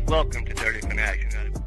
Welcome to Dirty Fanatics United.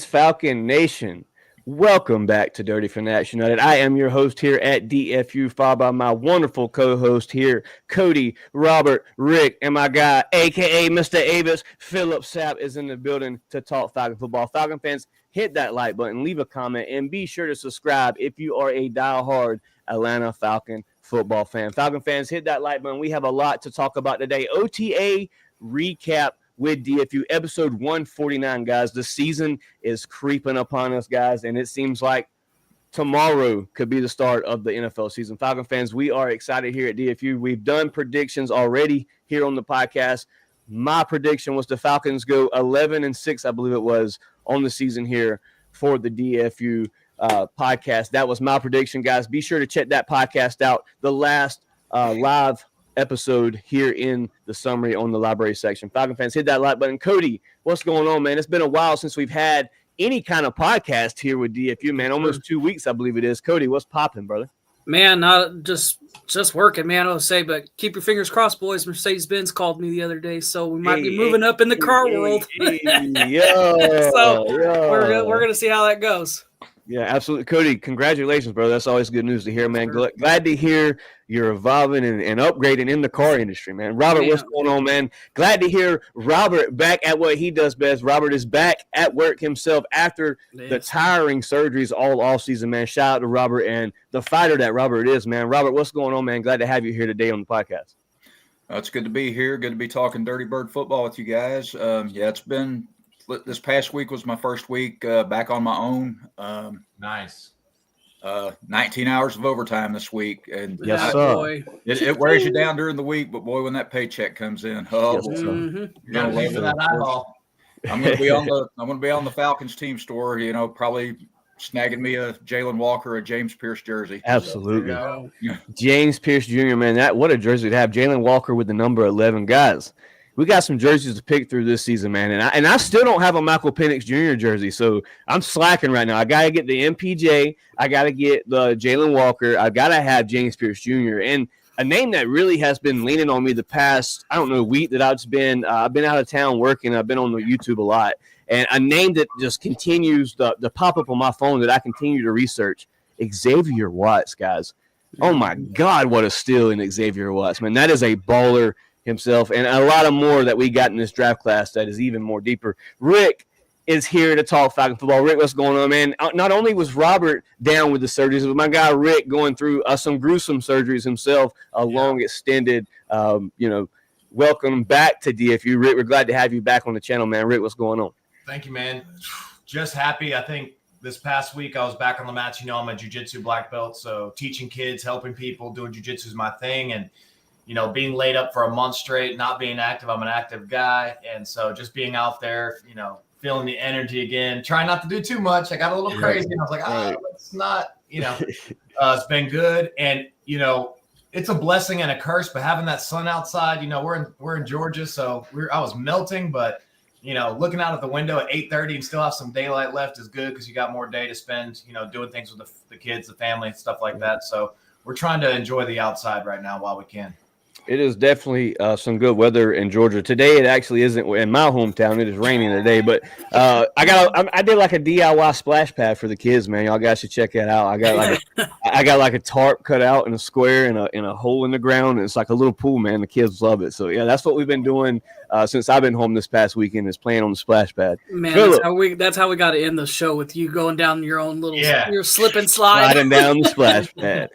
Falcon Nation, welcome back to Dirty Fanatics United. I am your host here at DFU, followed by my wonderful co-host here, Cody, Robert, Rick, and my guy, a.k.a. Mr. Avis, Philip Sapp is in the building to talk Falcon football. Falcon fans, hit that like button, leave a comment, and be sure to subscribe if you are a diehard Atlanta Falcon football fan. Falcon fans, hit that like button. We have a lot to talk about today. OTA recap with DFU, episode 149, guys. The season is creeping upon us, guys, and it seems like tomorrow could be the start of the NFL season. Falcon fans, we are excited here at DFU. We've done predictions already here on the podcast. My prediction was the Falcons go 11-6, I believe it was, on the season here for the DFU podcast. That was my prediction, guys. Be sure to check that podcast out. The last live episode here in the summary on the library section. Falcon fans, hit that like button. Cody, what's going on, man? It's been a while since we've had any kind of podcast here with DFU, man. Almost 2 weeks, I believe it is. Cody, what's popping, brother? Man, not just working, man. I would say, but keep your fingers crossed, boys. Mercedes-Benz called me the other day, so we might be moving up in the car world. We're gonna see how that goes. Yeah, absolutely. Cody, congratulations, bro. That's always good news to hear, man. Glad to hear you're evolving and upgrading in the car industry, man. Robert, what's going on, man? Glad to hear Robert back at what he does best. Robert is back at work himself after the tiring surgeries all offseason, man. Shout out to Robert and the fighter that Robert is, man. Robert, what's going on, man? Glad to have you here today on the podcast. It's good to be here. Good to be talking Dirty Bird football with you guys. It's been – this past week was my first week back on my own. Nice. 19 hours of overtime this week, and yes, sir. It wears you down during the week, but boy, when that paycheck comes in, I'm going to be on the Falcons team store. You know, probably snagging me a Jalen Walker, a James Pierce jersey. Absolutely, James Pierce Jr. Man, what a jersey to have. Jalen Walker with the number 11, guys. We got some jerseys to pick through this season, man. And I still don't have a Michael Penix Jr. jersey, so I'm slacking right now. I got to get the MPJ. I got to get the Jalen Walker. I got to have James Pierce Jr. And a name that really has been leaning on me the past, week that I've been out of town working. I've been on the YouTube a lot. And a name that just continues to pop up on my phone that I continue to research, Xavier Watts, guys. Oh, my God, what a steal in Xavier Watts, man. That is a baller himself, and a lot of more that we got in this draft class that is even more deeper. Rick is here to talk Falcon football. Rick, what's going on, man? Not only was Robert down with the surgeries, but my guy Rick going through some gruesome surgeries himself, long extended. Welcome back to DFU, Rick. We're glad to have you back on the channel, man. Rick, what's going on? Thank you, man. Just happy. I think this past week I was back on the mats. I'm a jiu-jitsu black belt, so teaching kids, helping people, doing jiu-jitsu is my thing, and being laid up for a month straight, not being active. I'm an active guy. And so just being out there, feeling the energy again, trying not to do too much. I got a little crazy. And I was like, let's not, it's been good. And, it's a blessing and a curse, but having that sun outside, we're in Georgia. So I was melting, but, looking out at the window at 8:30 and still have some daylight left is good because you got more day to spend, doing things with the kids, the family, and stuff like that. So we're trying to enjoy the outside right now while we can. It is definitely some good weather in Georgia. Today it actually isn't in my hometown. It is raining today, but I did like a DIY splash pad for the kids, man. Y'all guys should check that out. I got like a tarp cut out in a square in a hole in the ground, and it's like a little pool, man. The kids love it. So yeah, that's what we've been doing since I've been home this past weekend, is playing on the splash pad. Man, that's how we got to end the show, with you going down your own little your slip and slide. Sliding down the splash pad.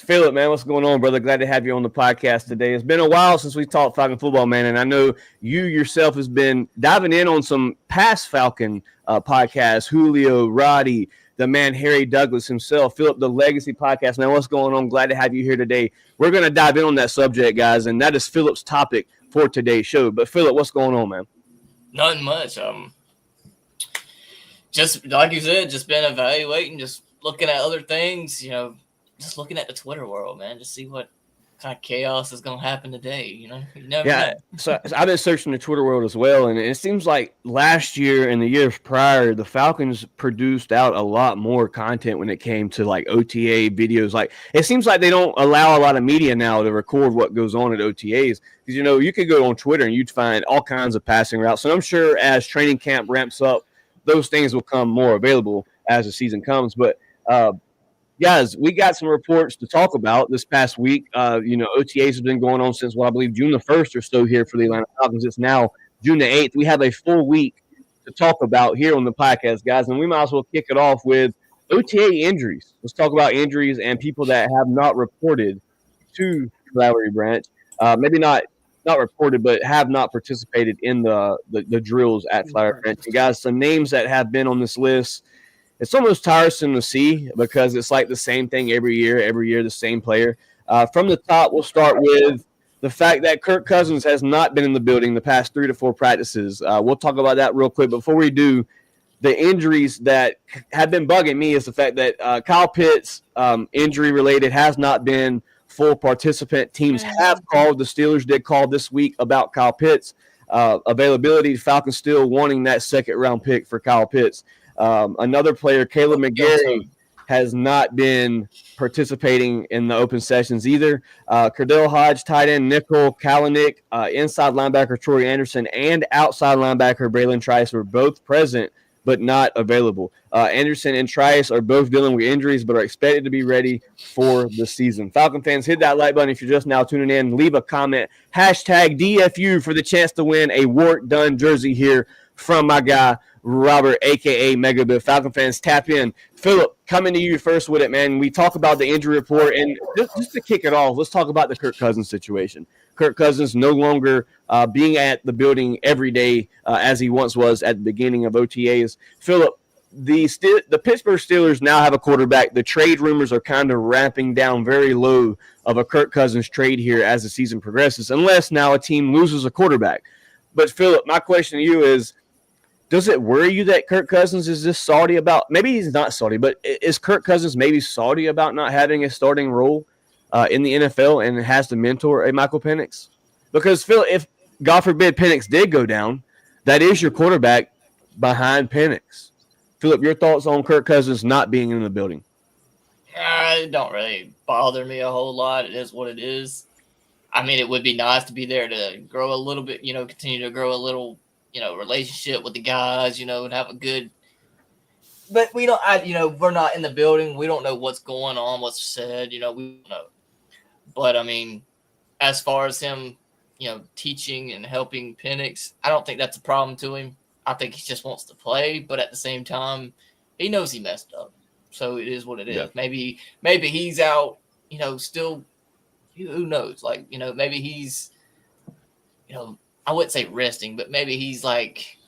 Philip, man, what's going on, brother? Glad to have you on the podcast today. It's been a while since we talked Falcon football, man, and I know you yourself has been diving in on some past Falcon podcasts, Julio, Roddy, the man Harry Douglas himself, Philip, the Legacy podcast. Man, what's going on? Glad to have you here today. We're going to dive in on that subject, guys, and that is Philip's topic for today's show. But, Philip, what's going on, man? Nothing much. Just like you said, just been evaluating, just looking at other things, just looking at the Twitter world, man, just see what kind of chaos is going to happen today. You never know. So I've been searching the Twitter world as well, and it seems like last year and the years prior, the Falcons produced out a lot more content when it came to like OTA videos. Like it seems like they don't allow a lot of media now to record what goes on at OTAs because you could go on Twitter and you'd find all kinds of passing routes. And I'm sure as training camp ramps up, those things will come more available as the season comes. But guys, we got some reports to talk about this past week. OTAs have been going on since, I believe June the 1st or so here for the Atlanta Falcons. It's now June the 8th. We have a full week to talk about here on the podcast, guys, and we might as well kick it off with OTA injuries. Let's talk about injuries and people that have not reported to Flowery Branch. Maybe not reported, but have not participated in the drills at Flowery Branch. And, guys, some names that have been on this list. It's almost tiresome to see because it's like the same thing every year, the same player. From the top, we'll start with the fact that Kirk Cousins has not been in the building the past 3 to 4 practices. We'll talk about that real quick. Before we do, the injuries that have been bugging me is the fact that Kyle Pitts, injury-related, has not been full participant. Teams have called. The Steelers did call this week about Kyle Pitts. Availability, Falcons still wanting that second-round pick for Kyle Pitts. Another player, Caleb McGarry, has not been participating in the open sessions either. Cordell Hodge, tight end, nickel, Kalanick, inside linebacker, Troy Anderson, and outside linebacker, Braylon Trice were both present but not available. Anderson and Trice are both dealing with injuries but are expected to be ready for the season. Falcon fans, hit that like button if you're just now tuning in. Leave a comment. Hashtag DFU for the chance to win a Work Done jersey here from my guy, Robert, a.k.a. Megabit. Falcon fans, tap in. Philip, coming to you first with it, man. We talk about the injury report, and just to kick it off, let's talk about the Kirk Cousins situation. Kirk Cousins no longer being at the building every day as he once was at the beginning of OTAs. Philip, the Pittsburgh Steelers now have a quarterback. The trade rumors are kind of ramping down very low of a Kirk Cousins trade here as the season progresses, unless now a team loses a quarterback. But, Philip, my question to you is, does it worry you that Kirk Cousins is just salty about – maybe he's not salty, but is Kirk Cousins maybe salty about not having a starting role in the NFL and has to mentor a Michael Penix? Because, Phil, if, God forbid, Penix did go down, that is your quarterback behind Penix. Philip, your thoughts on Kirk Cousins not being in the building? It don't really bother me a whole lot. It is what it is. I mean, it would be nice to be there to grow a little bit, continue to grow a little – relationship with the guys, and have a good, but we don't, we're not in the building. We don't know what's going on, what's said, we don't know. But I mean, as far as him, teaching and helping Penix, I don't think that's a problem to him. I think he just wants to play, but at the same time, he knows he messed up. So it is what it is. Yeah. Maybe he's out, still, who knows? Like, maybe he's, I wouldn't say resting, but maybe he's like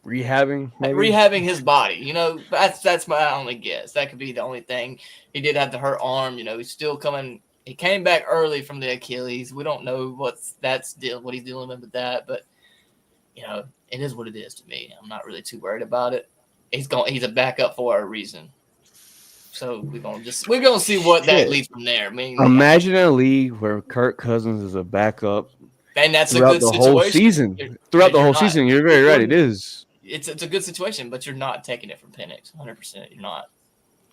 rehabbing his body. That's my only guess. That could be the only thing. He did have the hurt arm. He's still coming. He came back early from the Achilles. We don't know what he's dealing with that, but it is what it is to me. I'm not really too worried about it. He's a backup for a reason. So we're gonna see what that leads from there. I mean, imagine a league where Kirk Cousins is a backup. And that's throughout a good the situation. Whole season. Throughout the whole season, you're very right. It is. It's a good situation, but you're not taking it from Penix. 100%. You're not.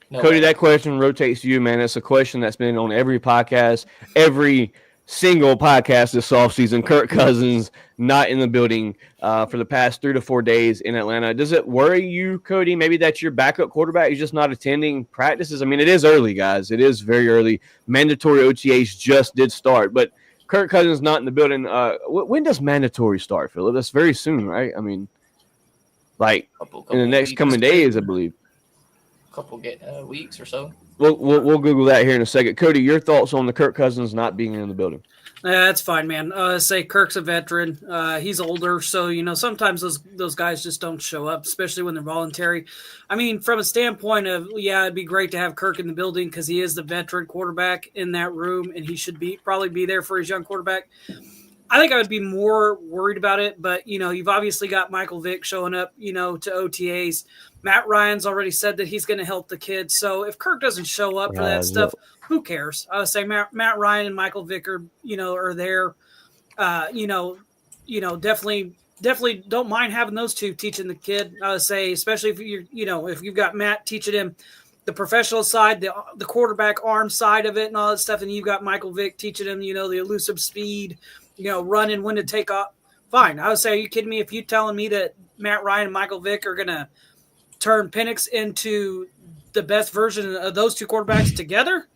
No Cody, way. That question rotates to you, man. It's a question that's been on every podcast, every single podcast this offseason. Kirk Cousins not in the building for the past 3 to 4 days in Atlanta. Does it worry you, Cody, maybe that your backup quarterback is just not attending practices? I mean, it is early, guys. It is very early. Mandatory OTAs just did start, but Kirk Cousins not in the building. When does mandatory start, Philip? That's very soon, right? I mean, like in the next coming days, I believe. couple weeks or so. We'll Google that here in a second. Cody, your thoughts on the Kirk Cousins not being in the building? That's fine, man. Say Kirk's a veteran. He's older, so sometimes those guys just don't show up, especially when they're voluntary. I mean, from a standpoint of it'd be great to have Kirk in the building because he is the veteran quarterback in that room, and he should probably be there for his young quarterback. I think I would be more worried about it, but you've obviously got Michael Vick showing up, to OTAs. Matt Ryan's already said that he's going to help the kids. So if Kirk doesn't show up for that stuff, who cares? I would say Matt Ryan and Michael Vick are there. Definitely don't mind having those two teaching the kid. I would say, especially if if you've got Matt teaching him the professional side, the quarterback arm side of it and all that stuff, and you've got Michael Vick teaching him, the elusive speed, running, when to take off. Fine. I would say, are you kidding me? If you're telling me that Matt Ryan and Michael Vick are going to turn Penix into the best version of those two quarterbacks together,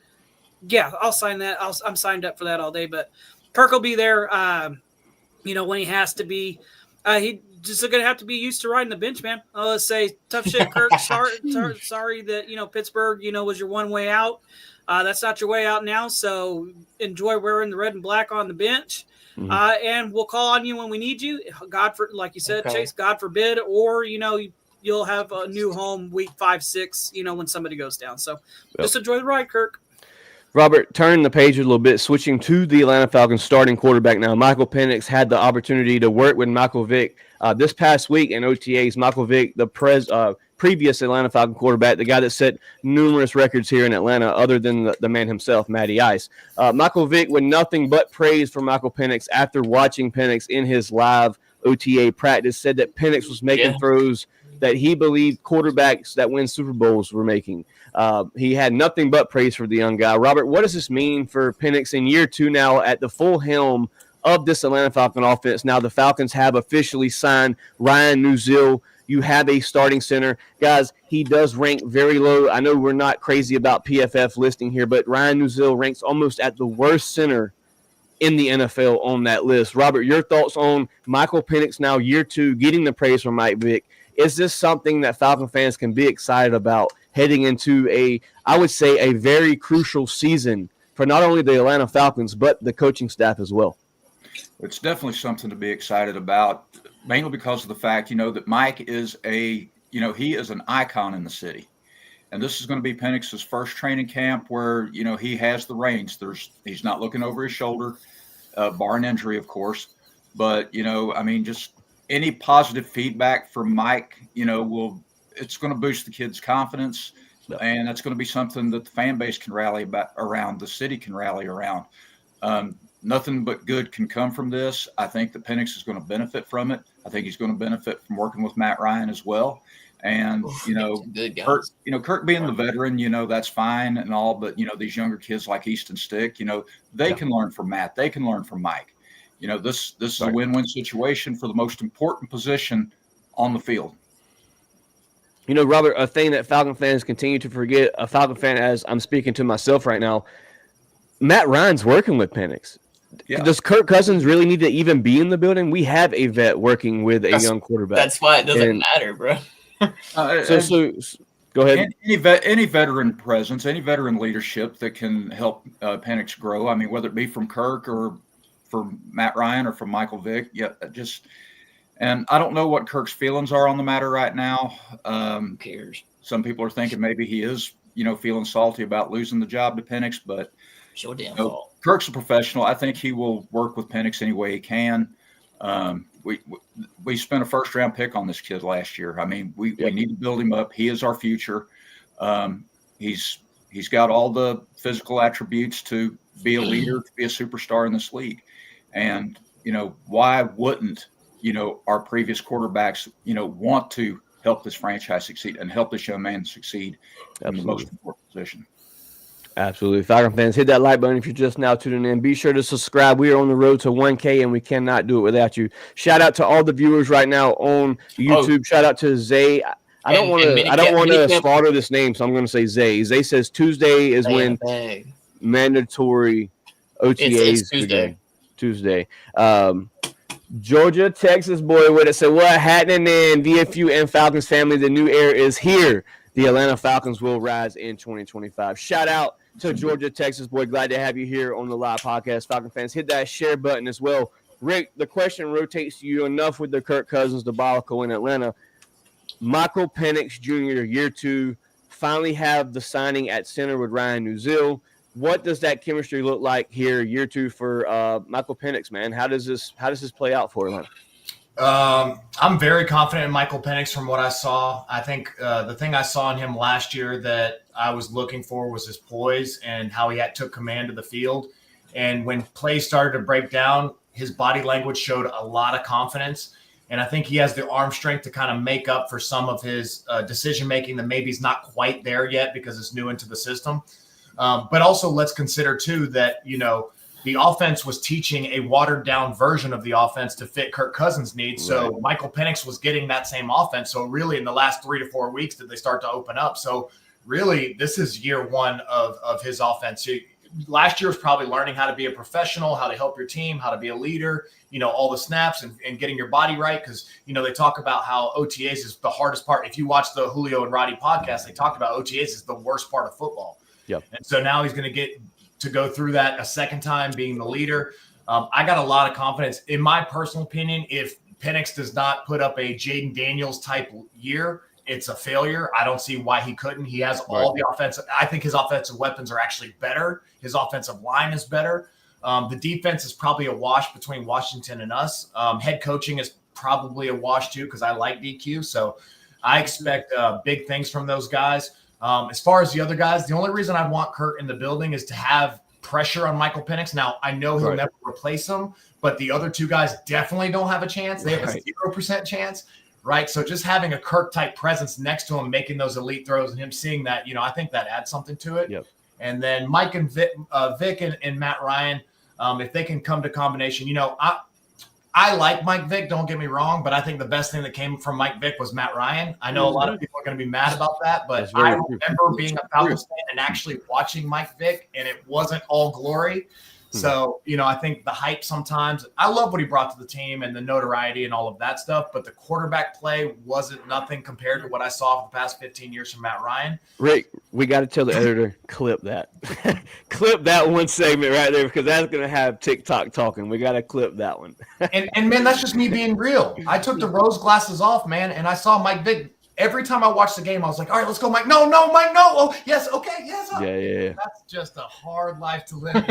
yeah, I'll sign that. I'm signed up for that all day. But Kirk will be there, when he has to be. He just going to have to be used to riding the bench, man. Let's say, tough shit, Kirk. Sorry that, Pittsburgh, was your one way out. That's not your way out now. So enjoy wearing the red and black on the bench. Mm-hmm. And we'll call on you when we need you. Like you said, okay. Chase, God forbid, or, you'll have a new home week 5, 6, when somebody goes down. So just enjoy the ride, Kirk. Robert, turn the page a little bit, switching to the Atlanta Falcons starting quarterback now. Michael Penix had the opportunity to work with Michael Vick this past week in OTAs. Michael Vick, the previous Atlanta Falcon quarterback, the guy that set numerous records here in Atlanta, other than the man himself, Matty Ice. Michael Vick with nothing but praise for Michael Penix after watching Penix in his live OTA practice, said that Penix was making throws that he believed quarterbacks that win Super Bowls were making. He had nothing but praise for the young guy. Robert, what does this mean for Penix in year 2 now at the full helm of this Atlanta Falcon offense? Now the Falcons have officially signed Ryan Nuzil. You have a starting center. Guys, he does rank very low. I know we're not crazy about PFF listing here, but Ryan Nuzil ranks almost at the worst center in the NFL on that list. Robert, your thoughts on Michael Penix now, year 2, getting the praise from Mike Vick. Is this something that Falcon fans can be excited about heading into I would say, a very crucial season for not only the Atlanta Falcons, but the coaching staff as well? It's definitely something to be excited about, mainly because of the fact, that Mike is he is an icon in the city. And this is going to be Penix's first training camp where, he has the reins. He's not looking over his shoulder, bar an injury, of course. But, just any positive feedback from Mike, it's going to boost the kid's confidence. Yep. And that's going to be something that the fan base can rally around, the city can rally around. Nothing but good can come from this. I think that Penix is going to benefit from it. I think he's going to benefit from working with Matt Ryan as well. And, Kirk being the veteran, that's fine and all. But, these younger kids like Easton Stick, they can learn from Matt. They can learn from Mike. This is a win-win situation for the most important position on the field. Robert, a thing that Falcon fans continue to forget, a Falcon fan, as I'm speaking to myself right now, Matt Ryan's working with Penix. Yeah. Does Kirk Cousins really need to even be in the building? We have a vet working with a young quarterback. That's why it doesn't matter, bro. So go ahead. Any veteran presence, any veteran leadership that can help Penix grow. I mean, whether it be from Kirk or from Matt Ryan or from Michael Vick, and I don't know what Kirk's feelings are on the matter right now. Who cares? Some people are thinking maybe he is, feeling salty about losing the job to Penix, but sure damn fault. Kirk's a professional. I think he will work with Penix any way he can. We spent a first-round pick on this kid last year. I mean, we need to build him up. He is our future. He's got all the physical attributes to be a leader, to be a superstar in this league. And, why wouldn't, our previous quarterbacks, want to help this franchise succeed and help this young man succeed in the most important position? Absolutely. Falcon fans, hit that like button if you're just now tuning in. Be sure to subscribe. We are on the road to 1K, and we cannot do it without you. Shout out to all the viewers right now on YouTube. Shout out to Zay. I don't want to slaughter this name, so I'm going to say Zay. Zay says Tuesday is when mandatory OTAs begin. Tuesday. Georgia, Texas boy with it said, what happening in DFU and Falcons family? The new era is here. the Atlanta Falcons will rise in 2025. Shout out to Georgia, Texas boy. Glad to have you here on the live podcast. Falcon fans, hit that share button as well. Rick, the question rotates to you. Enough with the Kirk Cousins debacle in Atlanta. Michael Penix Jr., year 2, finally have the signing at center with Ryan Neuzil. What does that chemistry look like here, year 2 for Michael Penix, man? How does this play out for Atlanta? I'm very confident in Michael Penix from what I saw. I think the thing I saw in him last year that I was looking for was his poise and how he took command of the field. And when plays started to break down, his body language showed a lot of confidence. And I think he has the arm strength to kind of make up for some of his decision-making that maybe is not quite there yet because it's new into the system. But also let's consider, too, that, the offense was teaching a watered-down version of the offense to fit Kirk Cousins' needs. So Michael Penix was getting that same offense. So really in the last 3 to 4 weeks did they start to open up. So really this is year 1 of his offense. Last year was probably learning how to be a professional, how to help your team, how to be a leader, all the snaps and getting your body right. Because, they talk about how OTAs is the hardest part. If you watch the Julio and Roddy podcast, they talked about OTAs is the worst part of football. Yep. And so now he's going to get to go through that a second time being the leader. I got a lot of confidence. In my personal opinion, if Penix does not put up a Jaden Daniels type year, it's a failure. I don't see why he couldn't. He has all the offensive. I think his offensive weapons are actually better. His offensive line is better. The defense is probably a wash between Washington and us. Head coaching is probably a wash too because I like DQ. So I expect big things from those guys. As far as the other guys, the only reason I want Kurt in the building is to have pressure on Michael Penix. Now, I know he'll never replace him, but the other 2 guys definitely don't have a chance. They have a 0% chance. Right. So just having a Kirk type presence next to him, making those elite throws and him seeing that, I think that adds something to it. Yep. And then Mike and Vic and Matt Ryan, if they can come to combination, I like Mike Vick, don't get me wrong, but I think the best thing that came from Mike Vick was Matt Ryan. I know a lot of people are going to be mad about that, but I remember being a Falcons fan and actually watching Mike Vick, and it wasn't all glory. So, I think the hype sometimes – I love what he brought to the team and the notoriety and all of that stuff, but the quarterback play wasn't nothing compared to what I saw for the past 15 years from Matt Ryan. Rick, we got to tell the editor, clip that. Clip that one segment right there because that's going to have TikTok talking. We got to clip that one. and, man, that's just me being real. I took the rose glasses off, man, and I saw Mike Vick. Every time I watched the game, I was like, all right, let's go, Mike. No, Mike, no. Oh, yes, okay, yes. Yeah. That's just a hard life to live,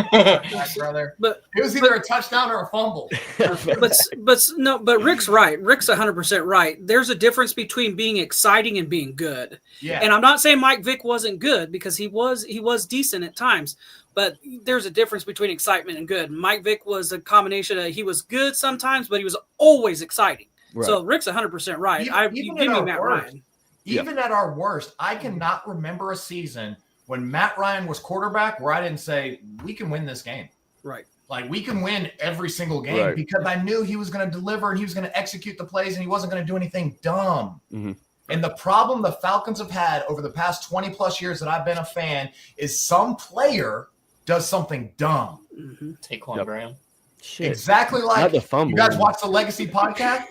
brother. But it was either a touchdown or a fumble. but Rick's right. Rick's 100% right. There's a difference between being exciting and being good. Yeah. And I'm not saying Mike Vick wasn't good because he was decent at times, but there's a difference between excitement and good. Mike Vick was a combination of he was good sometimes, but he was always exciting. Right. So Rick's 100% right. Even give me at Matt our worst, Ryan. Even at our worst, I cannot remember a season when Matt Ryan was quarterback where I didn't say we can win this game. Right. Like we can win every single game because I knew he was going to deliver and he was going to execute the plays and he wasn't going to do anything dumb. Mm-hmm. And the problem the Falcons have had over the past 20 plus years that I've been a fan is some player does something dumb. Mm-hmm. Taquan Graham. Shit. Exactly like Not the fumble. You guys watch the Legacy podcast?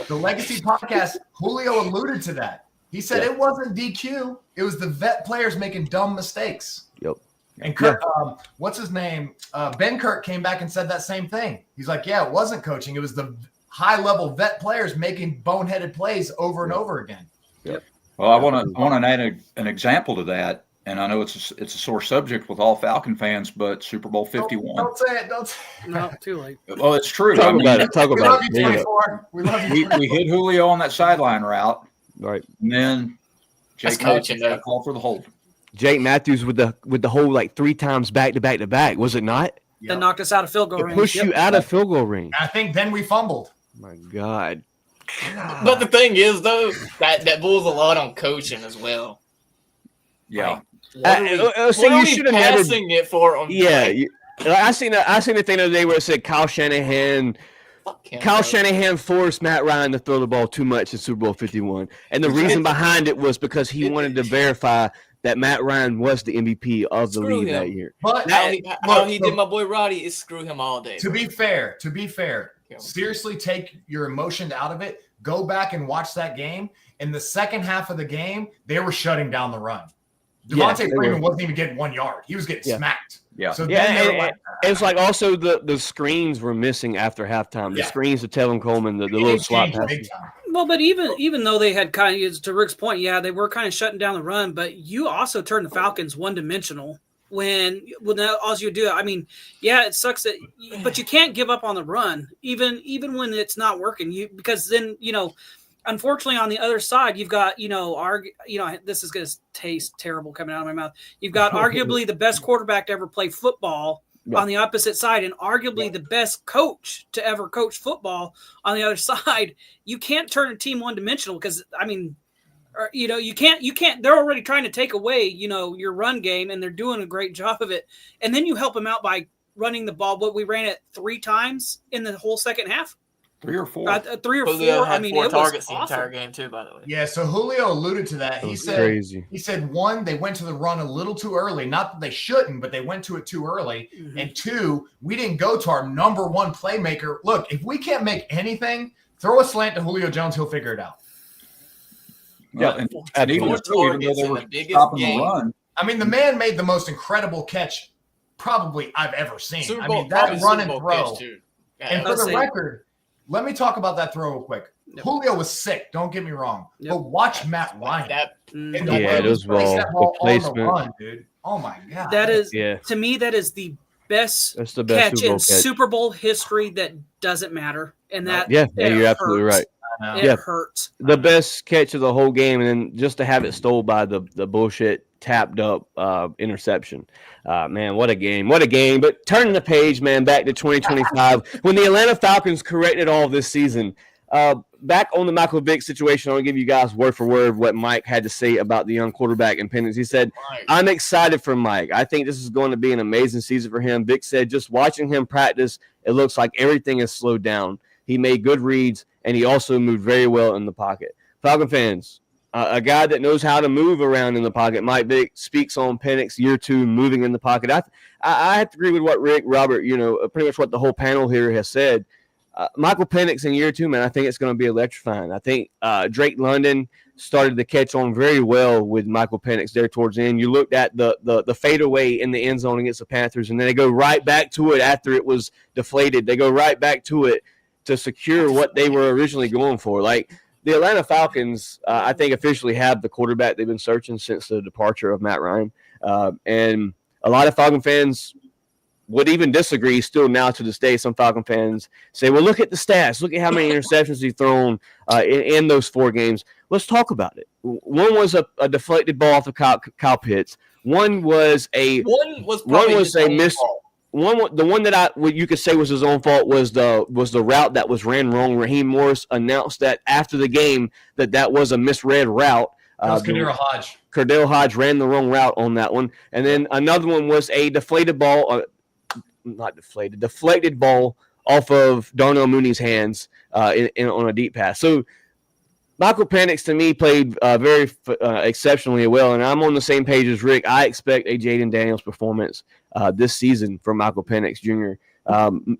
The Legacy podcast, Julio alluded to that. He said it wasn't DQ. It was the vet players making dumb mistakes. Yep. And Kirk, what's his name? Ben Kirk came back and said that same thing. He's like, yeah, it wasn't coaching. It was the high-level vet players making boneheaded plays over and over again. Yep. Well, I want to add an example to that, and I know it's a sore subject with all Falcon fans, but Super Bowl 51. Don't say it. Don't say it. No, too late. Well, it's true. Talk about it. We love you, 24. We love you. We hit Julio on that sideline route, Right. and then Jake coaching, got called for the hold. Jake Matthews with the whole like 3 times back to back, was it not? That knocked us out of field goal It range. pushed you out of field goal range. I think then we fumbled. My God. But the thing is, though, that bulls a lot on coaching as well. Yeah. What so are you we should have never. passing it for? Yeah, I seen the thing the other day where it said Kyle Shanahan forced Matt Ryan to throw the ball too much in Super Bowl 51, and the reason behind it was because he wanted to verify that Matt Ryan was the MVP of the league that year. But how he did my boy Roddy is screw him all day. To be fair, seriously take your emotion out of it. go back and watch that game. In the second half of the game, they were shutting down the run. Devontae Freeman wasn't even getting 1 yard. He was getting smacked. Yeah. So then they were like, it's like also the screens were missing after halftime. The screens to Tevin Coleman, the little slot passes. Well, but even though they had kind of, to Rick's point, they were kind of shutting down the run, but you also turned the Falcons one-dimensional when all you do. I mean, it sucks that, but you can't give up on the run, even when it's not working. Because then unfortunately, on the other side, you've got this is going to taste terrible coming out of my mouth. You've got arguably the best quarterback to ever play football on the opposite side, and arguably the best coach to ever coach football on the other side. You can't turn a team one-dimensional because, I mean, you can't. They're already trying to take away, your run game, and they're doing a great job of it. And then you help them out by running the ball. What we ran it 3 times in the whole second half. 3 or 4. 3 or 4. Julio had I mean, 4 it targets was the awesome. entire game too. By the way. Yeah. So Julio alluded to that. He said, crazy. He said 1, they went to the run a little too early. Not that they shouldn't, but they went to it too early. Mm-hmm. And 2, we didn't go to our number 1 playmaker. Look, if we can't make anything, throw a slant to Julio Jones. He'll figure it out. And even though they were stopping the run. I mean, the man made the most incredible catch probably I've ever seen. Super I Bowl, mean, that run and throw. pitch, too. And for the record, let me talk about that throw real quick. Yep. Julio was sick. Don't get me wrong. Yep. But watch Matt Ryan. And the way it he was placed that ball. ball The on the placement. run, dude. Oh my god. That is, Yeah. to me, that is the best That's the best catch in catch. Super Bowl history that doesn't matter. And that Yeah, you're absolutely right. It hurts. The best catch of the whole game, and then just to have it stole by the bullshit tapped up interception. Man, what a game. What a game. But turning the page, man, back to 2025, when the Atlanta Falcons corrected all this season. Back on the Michael Vick situation, I'll give you guys word for word what Mike had to say about the young quarterback in Penix. He said, I'm excited for Mike. I think this is going to be an amazing season for him. Vick said, just watching him practice, it looks like everything is slowed down. He made good reads, and he also moved very well in the pocket. Falcon fans, a guy that knows how to move around in the pocket. Mike Vick speaks on Penix year 2, moving in the pocket. I have to agree with what Rick, Robert, pretty much what the whole panel here has said. Michael Penix in year 2, man, I think it's going to be electrifying. I think Drake London started to catch on very well with Michael Penix there towards the end. You looked at the fadeaway in the end zone against the Panthers, and then they go right back to it after it was deflated. They go right back to it to secure what they were originally going for. Like, the Atlanta Falcons, I think, officially have the quarterback they've been searching since the departure of Matt Ryan. And a lot of Falcon fans would even disagree still now to this day. Some Falcon fans say, well, look at the stats. Look at how many interceptions he's thrown in those 4 games. Let's talk about it. One was a deflected ball off of Kyle Pitts. One was a missed. The one that what you could say was his own fault was the route that was ran wrong. Raheem Morris announced that after the game that was a misread route. That was Cardale Hodge. Cardale Hodge ran the wrong route on that one. And then another one was a deflated ball, deflected ball off of Darnell Mooney's hands on a deep pass. So Michael Penix, to me, played very exceptionally well, and I'm on the same page as Rick. I expect a Jaden Daniels performance this season from Michael Penix Jr.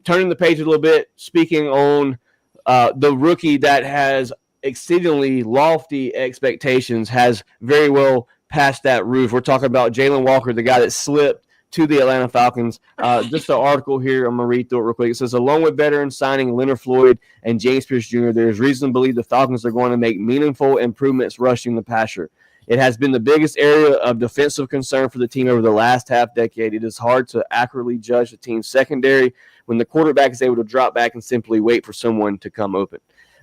Turning the page a little bit, speaking on the rookie that has exceedingly lofty expectations, has very well passed that roof. We're talking about Jalen Walker, the guy that slipped to the Atlanta Falcons. Just an article here. I'm going to read through it real quick. It says, along with veterans signing Leonard Floyd and James Pierce Jr., there is reason to believe the Falcons are going to make meaningful improvements rushing the passer. It has been the biggest area of defensive concern for the team over the last half decade. It is hard to accurately judge the team's secondary when the quarterback is able to drop back and simply wait for someone to come open.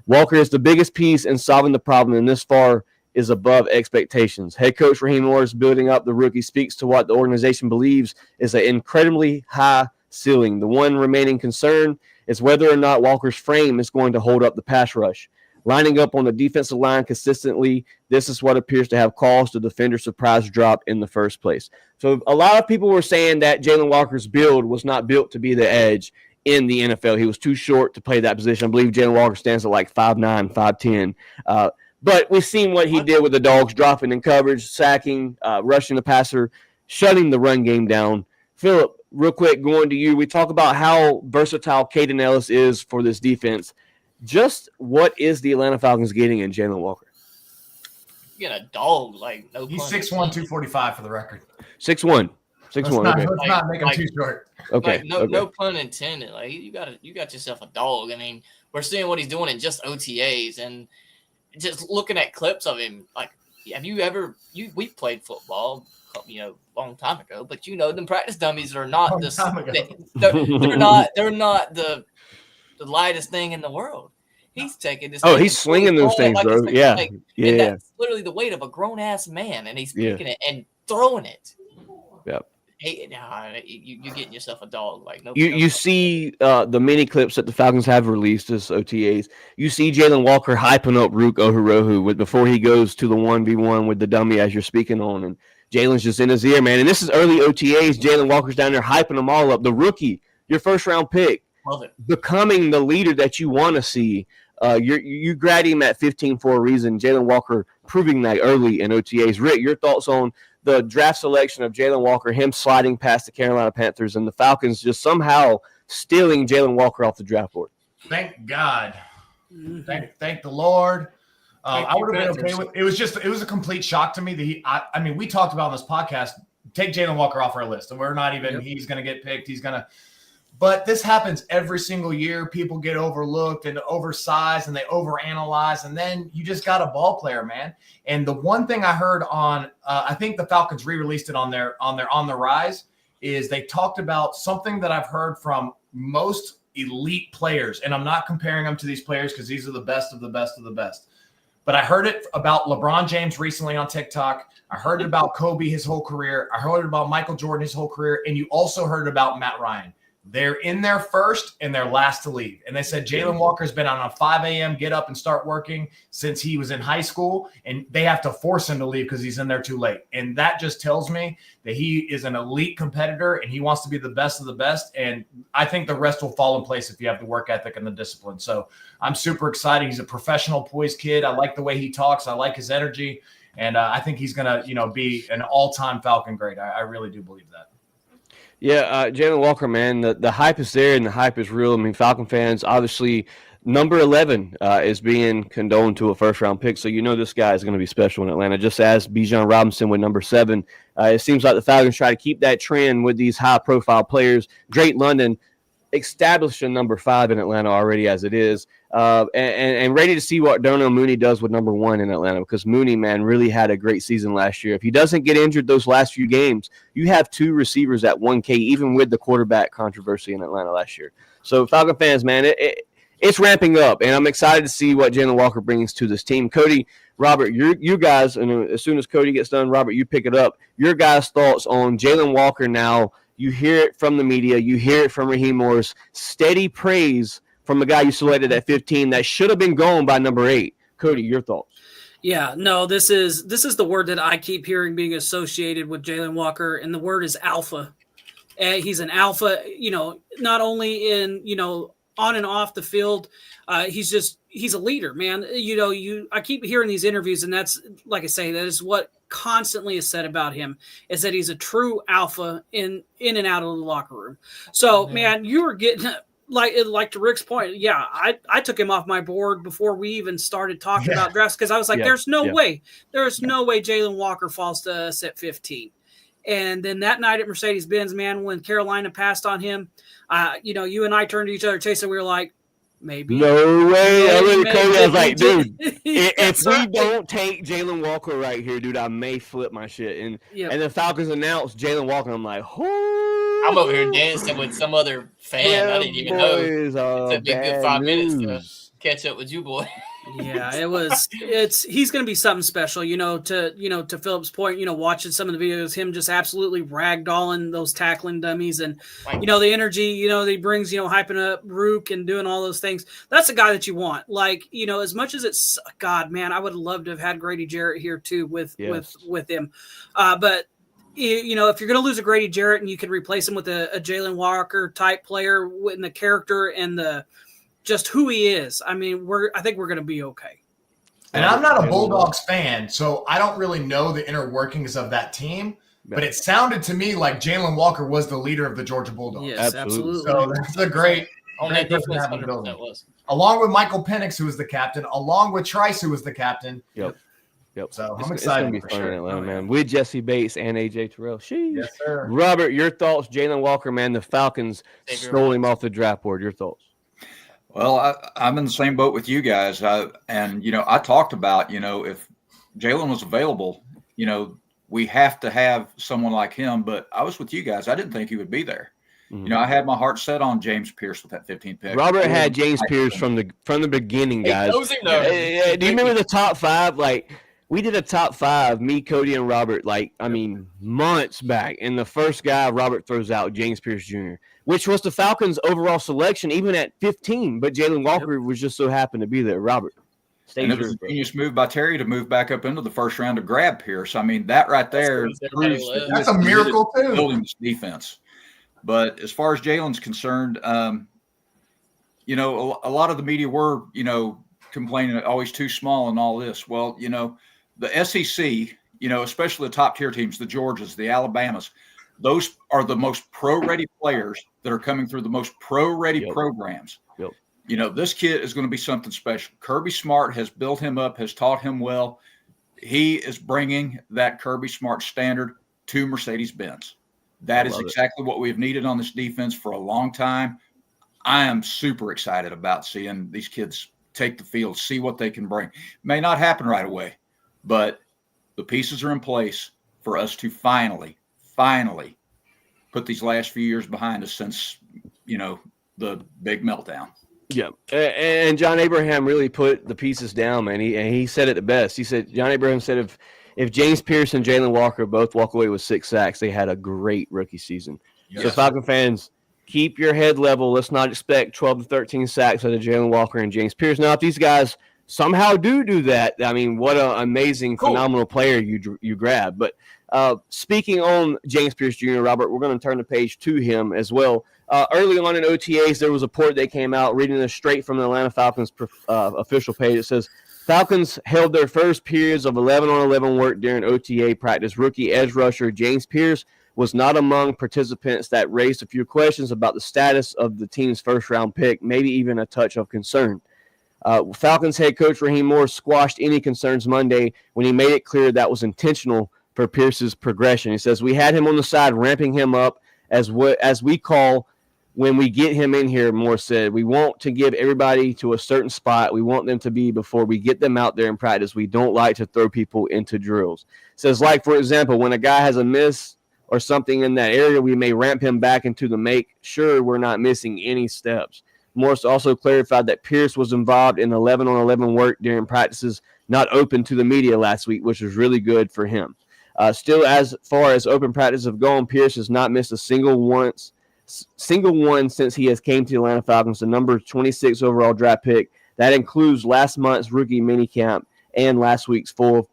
Walker is the biggest piece in solving the problem, and this far is above expectations. Head coach Raheem Morris building up the rookie speaks to what the organization believes is an incredibly high ceiling. The one remaining concern is whether or not Walker's frame is going to hold up the pass rush. Lining up on the defensive line consistently, this is what appears to have caused the defender's surprise drop in the first place. So a lot of people were saying that Jalen Walker's build was not built to be the edge in the NFL. He was too short to play that position. I believe Jalen Walker stands at like 5'9", 5'10". But we've seen what he did with the Dogs, dropping in coverage, sacking, rushing the passer, shutting the run game down. Philip, real quick, going to you. We talk about how versatile Caden Ellis is for this defense. just what is the Atlanta Falcons getting in Jalen Walker? You get a dog, like no. He's pun 6'1", intended. 245 for the record. 6'1". 6'1". Okay. Let's not make him too short. Okay. Like no pun intended. Like you got yourself a dog. I mean, we're seeing what he's doing in just OTAs and just looking at clips of him. Like, have you ever? We played football, long time ago. But them practice dummies are not they're not the lightest thing in the world. He's taking this. Oh, he's slinging those things, like bro. Yeah. And that's literally the weight of a grown ass man, and he's picking it and throwing it. Yep. Hey, you're getting yourself a dog. Like no. You see the mini clips that the Falcons have released as OTAs. You see Jalen Walker hyping up Rook Ohurohu before he goes to the 1v1 with the dummy as you're speaking on, and Jalen's just in his ear, man. And this is early OTAs. Jalen Walker's down there hyping them all up. The rookie, your first round pick, Love it. becoming the leader that you want to see. You grad him at 15 for a reason. Jalen Walker proving that early in OTAs. Rick, your thoughts on the draft selection of Jalen Walker, him sliding past the Carolina Panthers, and the Falcons just somehow stealing Jalen Walker off the draft board? Thank God. Thank the Lord. I would have been okay with it. It was a complete shock to me that I mean, we talked about on this podcast, take Jalen Walker off our list, and we're not even, he's going to get picked. But this happens every single year. People get overlooked and oversized and they overanalyze. And then you just got a ball player, man. And the one thing I heard on, I think the Falcons re-released it on their On the Rise, is they talked about something that I've heard from most elite players. And I'm not comparing them to these players because these are the best of the best of the best. But I heard it about LeBron James recently on TikTok. I heard it about Kobe his whole career. I heard it about Michael Jordan his whole career. And you also heard about Matt Ryan. They're in there first and they're last to leave. And they said Jalen Walker's been on a 5 a.m. get up and start working since he was in high school, and they have to force him to leave because he's in there too late. And that just tells me that he is an elite competitor and he wants to be the best of the best. And I think the rest will fall in place if you have the work ethic and the discipline. So I'm super excited. He's a professional, poised kid. I like the way he talks. I like his energy. And I think he's going to, be an all-time Falcon great. I really do believe that. Yeah, Jalen Walker, man, the hype is there and the hype is real. I mean, Falcon fans, obviously, number 11 is being condoned to a first-round pick, so this guy is going to be special in Atlanta, just as Bijan Robinson with number 7. It seems like the Falcons try to keep that trend with these high-profile players. Drake London establishing number 5 in Atlanta already as it is, and ready to see what Darnell Mooney does with number 1 in Atlanta, because Mooney, man, really had a great season last year. If he doesn't get injured those last few games, you have 2 receivers at 1K, even with the quarterback controversy in Atlanta last year. So Falcon fans, man, it's ramping up, and I'm excited to see what Jalen Walker brings to this team. Cody, Robert, you guys, and as soon as Cody gets done, Robert, you pick it up. Your guys' thoughts on Jalen Walker now. You hear it from the media. You hear it from Raheem Morris. Steady praise from the guy you selected at 15 that should have been gone by number 8. Cody, your thoughts? Yeah, no, this is the word that I keep hearing being associated with Jalen Walker, and the word is alpha. He's an alpha, not only in, on and off the field. He's a leader, man. I keep hearing these interviews, and that's, like I say, that is what constantly is said about him, is that he's a true alpha in and out of the locker room. So, man, you were getting like to Rick's point. Yeah, I took him off my board before we even started talking about drafts, because I was like, there's no way Jalen Walker falls to us at 15. And then that night at Mercedes-Benz, man, when Carolina passed on him, you and I turned to each other, Chase, and we were like, maybe. No way. I was like, dude, if we right. don't take Jalen Walker right here, dude, I may flip my shit. And the Falcons announced Jalen Walker. I'm like, I'm over here dancing with some other fan. I didn't even know. It took me a good 5 minutes to catch up with you, boy. Yeah, he's going to be something special, to Philip's point, watching some of the videos, him just absolutely ragdolling those tackling dummies, and, the energy, that he brings, hyping up Rook and doing all those things. That's a guy that you want. Like, as much as it's, God, man, I would have loved to have had Grady Jarrett here too with him. But if you're going to lose a Grady Jarrett and you can replace him with a Jalen Walker type player in the character and the just who he is, I mean, I think we're going to be okay. And I'm not a Bulldogs fan, so I don't really know the inner workings of that team. But it sounded to me like Jalen Walker was the leader of the Georgia Bulldogs. Yes, absolutely. So that's a great On that person to defense, have in the building. 100% was. along with Michael Penix, who was the captain, along with Trice, who was the captain. Yep. So It's I'm excited. it's for gonna be fun sure. in Atlanta, Oh, yeah. man. With Jesse Bates and AJ Terrell. Sheesh. Yes, sir. Robert, your thoughts? Jalen Walker, man. The Falcons Xavier stole him Woods. off the draft board. Your thoughts? Well, I'm in the same boat with you guys. And, I talked about, if Jalen was available, we have to have someone like him. But I was with you guys. I didn't think he would be there. Mhm. I had my heart set on James Pierce with that 15th pick. Robert had James Pierce from the beginning, guys. He knows him, though. Do you remember the top 5? Like, we did a top 5, me, Cody, and Robert, months back. And the first guy Robert throws out, James Pierce Jr., which was the Falcons' overall selection, even at 15. But Jalen Walker was just so happened to be there. Robert. And it was a genius move by Terry to move back up into the first round to grab Pierce. I mean, that right there proves that That's a miracle, too. Building this defense. But as far as Jalen's concerned, a lot of the media were, complaining that, he's too small and all this. Well, the SEC, especially the top tier teams, the Georgias, the Alabamas, those are the most pro-ready players that are coming through the most pro-ready programs. Yep. This kid is going to be something special. Kirby Smart has built him up, has taught him well. He is bringing that Kirby Smart standard to Mercedes-Benz. That is exactly what we've needed on this defense for a long time. I am super excited about seeing these kids take the field, see what they can bring. May not happen right away, but the pieces are in place for us to finally put these last few years behind us since, the big meltdown. Yeah, and John Abraham really put the pieces down, man. He said it the best. He said, John Abraham said, if James Pierce and Jalen Walker both walk away with 6 sacks, they had a great rookie season. Yes. So Falcon fans, keep your head level. Let's not expect 12 to 13 sacks out of Jalen Walker and James Pierce. Now, if these guys somehow do that, I mean, what an amazing, phenomenal player you grab. But speaking on James Pierce Jr., Robert, we're going to turn the page to him as well. Early on in OTAs, there was a report that came out, reading this straight from the Atlanta Falcons official page. It says, Falcons held their first periods of 11-on-11 work during OTA practice. Rookie edge rusher James Pierce was not among participants that raised a few questions about the status of the team's first-round pick, maybe even a touch of concern. Falcons head coach Raheem Morris squashed any concerns Monday when he made it clear that was intentional for Pierce's progression. He says, we had him on the side ramping him up as we call when we get him in here, Morris said. We want to give everybody to a certain spot. We want them to be before we get them out there in practice. We don't like to throw people into drills. Says, like, for example, when a guy has a miss or something in that area, we may ramp him back into the make sure we're not missing any steps. Morris also clarified that Pierce was involved in 11-on-11 work during practices not open to the media last week, which was really good for him. Still, as far as open practice have gone, Pierce has not missed a single one since he has came to the Atlanta Falcons, the number 26 overall draft pick. That includes last month's rookie minicamp and last week's full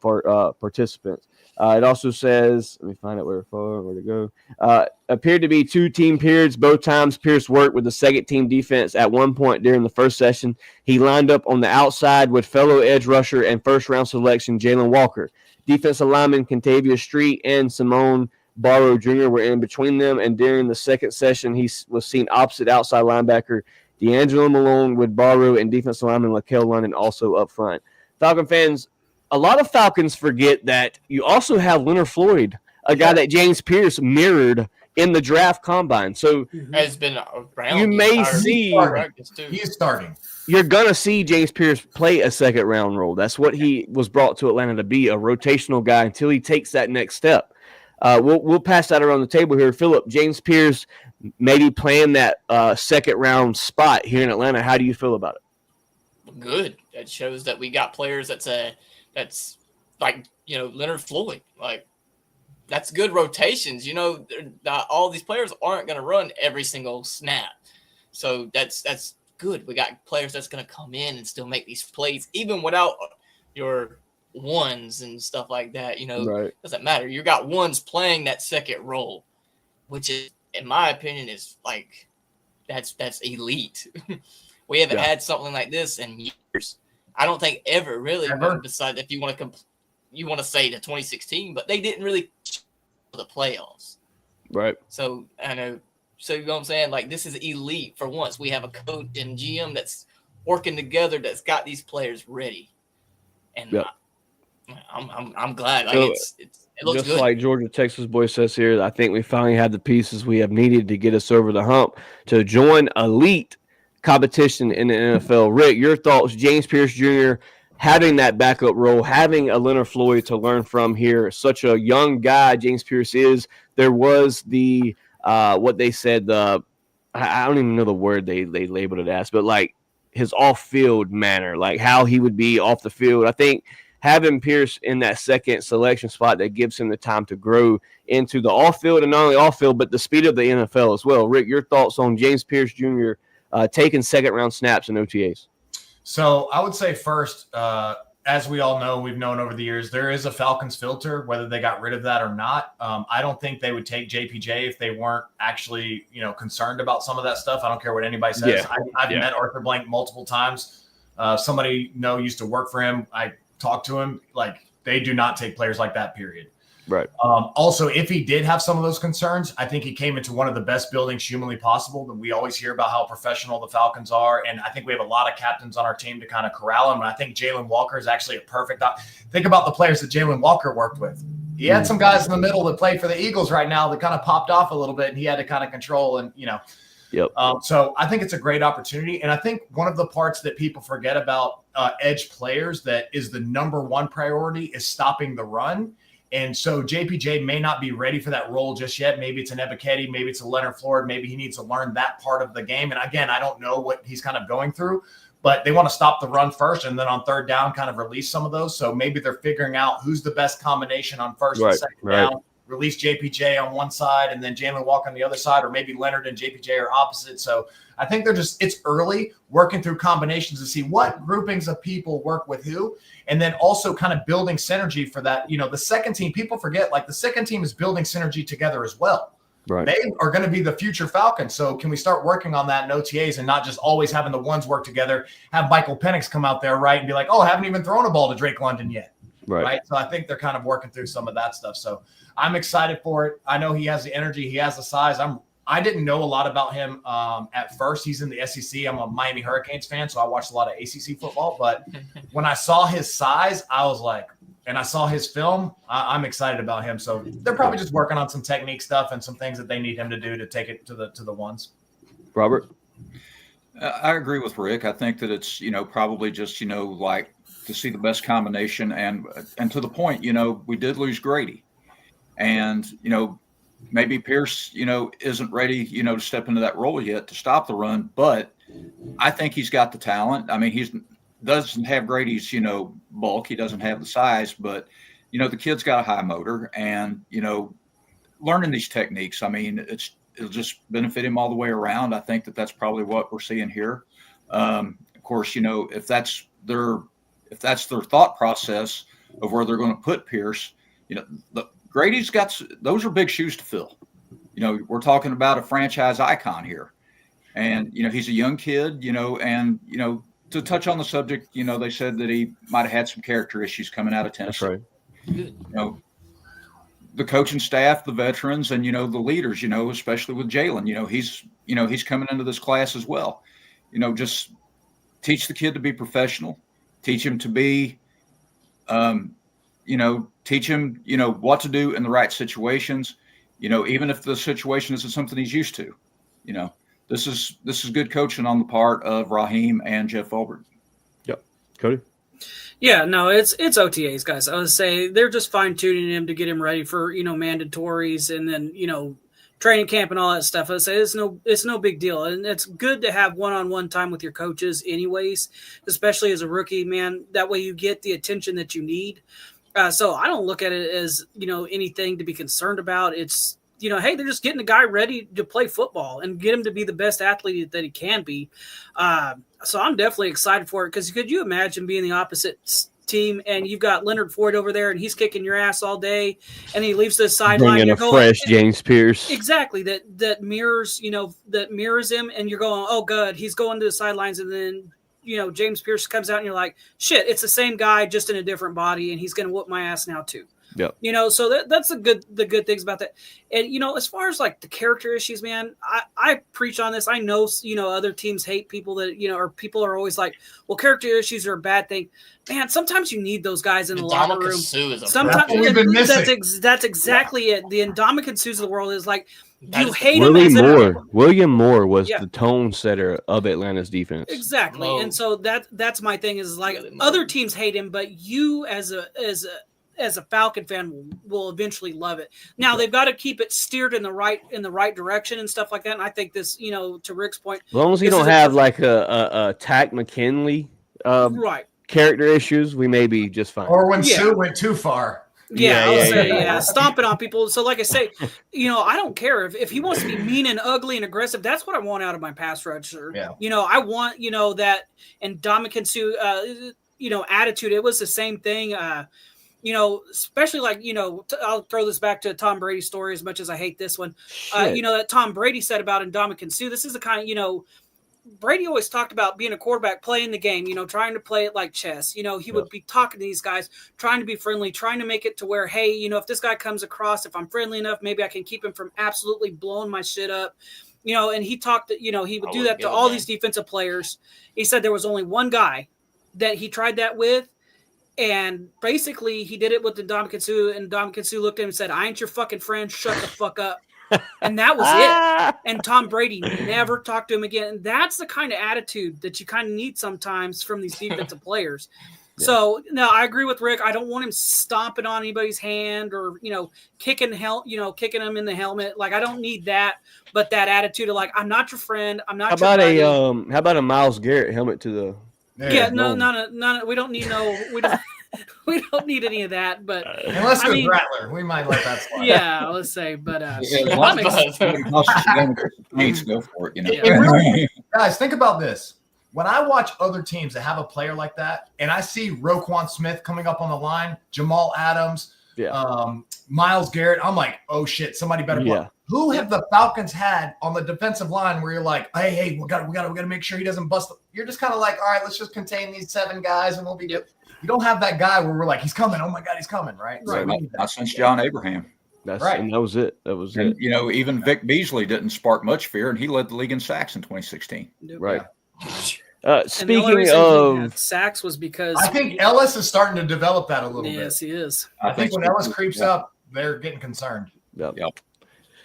participants. It also says, let me find out where to go. Appeared to be 2 team periods. Both times Pierce worked with the second team defense. At one point during the first session, he lined up on the outside with fellow edge rusher and first round selection Jalen Walker. Defensive lineman Kentavia Street and Simone Barrow Jr. were in between them, and during the second session, he was seen opposite outside linebacker D'Angelo Malone with Barrow and defensive lineman Lakel London also up front. Falcon fans, a lot of Falcons forget that you also have Leonard Floyd, a guy that James Pierce mirrored in the draft combine. So has been around. You may see He's starting. You're gonna see James Pierce play a second round role. That's what he was brought to Atlanta to be, a rotational guy until he takes that next step. We'll pass that around the table here. Philip, James Pierce maybe playing that second round spot here in Atlanta. How do you feel about it? Good. That shows that we got players that's like, Leonard Floyd. Like, that's good rotations. All these players aren't going to run every single snap. So that's good. We got players that's going to come in and still make these plays, even without your ones and stuff like that. Right. Doesn't matter. You got ones playing that second role, which is, in my opinion, is like that's elite. We haven't had something like this in years. I don't think ever really. Besides, if you want to say the 2016, but they didn't really the playoffs. Right. So I know. So you know what I'm saying? Like, this is elite for once. We have a coach and GM that's working together that's got these players ready. And Yep. I'm glad. Like So, it looks just good. like Georgia Texas boy says here, I think we finally have the pieces we have needed to get us over the hump to join elite competition in the NFL. Rick, your thoughts? James Pierce Jr. having that backup role, having a Leonard Floyd to learn from here. Such a young guy, James Pierce is. There was the what they said. I don't even know the word they labeled it as, but like his off-field manner, like how he would be off the field. I think having Pierce in that second selection spot that gives him the time to grow into the off-field, and not only off-field, but the speed of the NFL as well. Rick, your thoughts on James Pierce Jr. Taking second-round snaps in OTAs? So I would say first, as we all know, we've known over the years, there is a Falcons filter, whether they got rid of that or not. I don't think they would take JPJ if they weren't actually, concerned about some of that stuff. I don't care what anybody says. Yeah. I've met Arthur Blank multiple times. Somebody used to work for him. I talked to him. Like, they do not take players like that, period. Right. Also, if he did have some of those concerns, I think he came into one of the best buildings humanly possible. That we always hear about how professional the Falcons are, and I think we have a lot of captains on our team to kind of corral him. And I think Jalen Walker is actually a perfect. Think about the players that Jalen Walker worked with. He had some guys in the middle that play for the Eagles right now that kind of popped off a little bit, and he had to kind of control and Yep. So I think it's a great opportunity. And I think one of the parts that people forget about edge players that is the number one priority is stopping the run. And so JPJ may not be ready for that role just yet. Maybe it's an Ebiketie, maybe it's a Leonard Floyd. Maybe he needs to learn that part of the game. And again, I don't know what he's kind of going through, but they want to stop the run first and then on third down kind of release some of those. So maybe they're figuring out who's the best combination on first and second down. Release JPJ on one side and then Jalen Walker on the other side, or maybe Leonard and JPJ are opposite. So I think it's early working through combinations to see what groupings of people work with who, and then also kind of building synergy for that. The second team, people forget, like the second team is building synergy together as well. Right. They are going to be the future Falcons. So can we start working on that in OTAs and not just always having the ones work together, have Michael Penix come out there, right, and be like, oh, I haven't even thrown a ball to Drake London yet. Right. So I think they're kind of working through some of that stuff. So I'm excited for it. I know he has the energy. He has the size. I didn't know a lot about him at first. He's in the SEC. I'm a Miami Hurricanes fan, so I watched a lot of ACC football. But when I saw his size, I was like, and I saw his film, I'm excited about him. So they're probably just working on some technique stuff and some things that they need him to do to take it to the ones. Robert? I agree with Rick. I think that it's, probably just, like to see the best combination. And to the point, we did lose Grady. And, maybe Pierce, isn't ready, to step into that role yet to stop the run. But I think he's got the talent. I mean, he doesn't have Grady's, bulk. He doesn't have the size. But, the kid's got a high motor. And, learning these techniques, I mean, it'll just benefit him all the way around. I think that's probably what we're seeing here. Of course, if that's their thought process of where they're going to put Pierce, Grady's got – those are big shoes to fill. We're talking about a franchise icon here. And, he's a young kid, and, to touch on the subject, they said that he might have had some character issues coming out of Tennessee. That's right. The coaching staff, the veterans, and, the leaders, especially with Jalen, he's coming into this class as well. Just teach the kid to be professional, teach him to be teach him, what to do in the right situations, even if the situation isn't something he's used to. This is good coaching on the part of Raheem and Jeff Ulbert. Yep. Cody? Yeah, no, it's OTAs, guys. I would say they're just fine-tuning him to get him ready for, mandatories and then, training camp and all that stuff. I would say it's no big deal. And it's good to have one-on-one time with your coaches anyways, especially as a rookie, man. That way you get the attention that you need. So I don't look at it as, anything to be concerned about. It's, hey, they're just getting a guy ready to play football and get him to be the best athlete that he can be. So I'm definitely excited for it because could you imagine being the opposite team and you've got Leonard Floyd over there and he's kicking your ass all day and he leaves the sideline. Bringing a fresh James Pierce. Exactly. That mirrors, that mirrors him and you're going, oh, good. He's going to the sidelines and then James Pierce comes out and you're like, shit, it's the same guy, just in a different body, and he's going to whoop my ass now too. Yep. You know, so that's the good things about that. And, you know, as far as like the character issues, man, I preach on this. I know, you know, other teams hate people that, you know, or people are always like, well, character issues are a bad thing. Man, sometimes you need those guys in the locker room. Sometimes we've been missing. That's exactly it. The Ndamukong Suhs of the world is like, you hate William Moore was the tone setter of Atlanta's defense. Exactly. And so that's my thing is like other teams hate him, but you as a Falcon fan will eventually love it. Now they've got to keep it steered in the right direction and stuff like that. And I think this, you know, to Rick's point, as long as you don't have like a Tack McKinley right character issues, we may be just fine. Or when Sue went too far. Yeah, stomping on people. So like I say, you know, I don't care if he wants to be mean and ugly and aggressive. That's what I want out of my pass rusher. Yeah. You know, I want, you know, that and Ndamukong Suh, you know, attitude. It was the same thing. You know, especially like, you know, I'll throw this back to a Tom Brady story as much as I hate this one. You know, that Tom Brady said about Ndamukong Suh. This is the kind of, you know, Brady always talked about being a quarterback, playing the game, you know, trying to play it like chess. You know, he would be talking to these guys, trying to be friendly, trying to make it to where, hey, you know, if this guy comes across, if I'm friendly enough, maybe I can keep him from absolutely blowing my shit up. You know, and he talked that, you know, he would do that to all these defensive players. He said there was only one guy that he tried that with. And basically he did it with the Ndamukong Suh, and Ndamukong Suh looked at him and said, I ain't your fucking friend. Shut the fuck up. And that was it. And Tom Brady never talked to him again. And that's the kind of attitude that you kind of need sometimes from these defensive players. Yeah. So no, I agree with Rick. I don't want him stomping on anybody's hand or, you know, kicking him in the helmet. Like, I don't need that, but that attitude of like, I'm not your friend. I'm not your buddy. How about a Myles Garrett helmet to the no, we don't need we don't need any of that, but unless it's Rattler, we might let that slide. Yeah, let's say, but go for it, you know. Guys, think about this. When I watch other teams that have a player like that, and I see Roquan Smith coming up on the line, Jamal Adams, Myles Garrett, I'm like, oh shit, somebody better play. Who have the Falcons had on the defensive line where you're like, hey, we got to make sure he doesn't bust. You're just kind of like, all right, let's just contain these 7 guys and we'll be good. You don't have that guy where we're like, he's coming. Oh my God, he's coming, right? Right. Not since John Abraham. That's right. And that was it. And, you know, even Vic Beasley didn't spark much fear, and he led the league in sacks in 2016. Right. Speaking of sacks was because I think Ellis is starting to develop that a little bit. Yes, he is. I think when Ellis creeps up, they're getting concerned. Yep.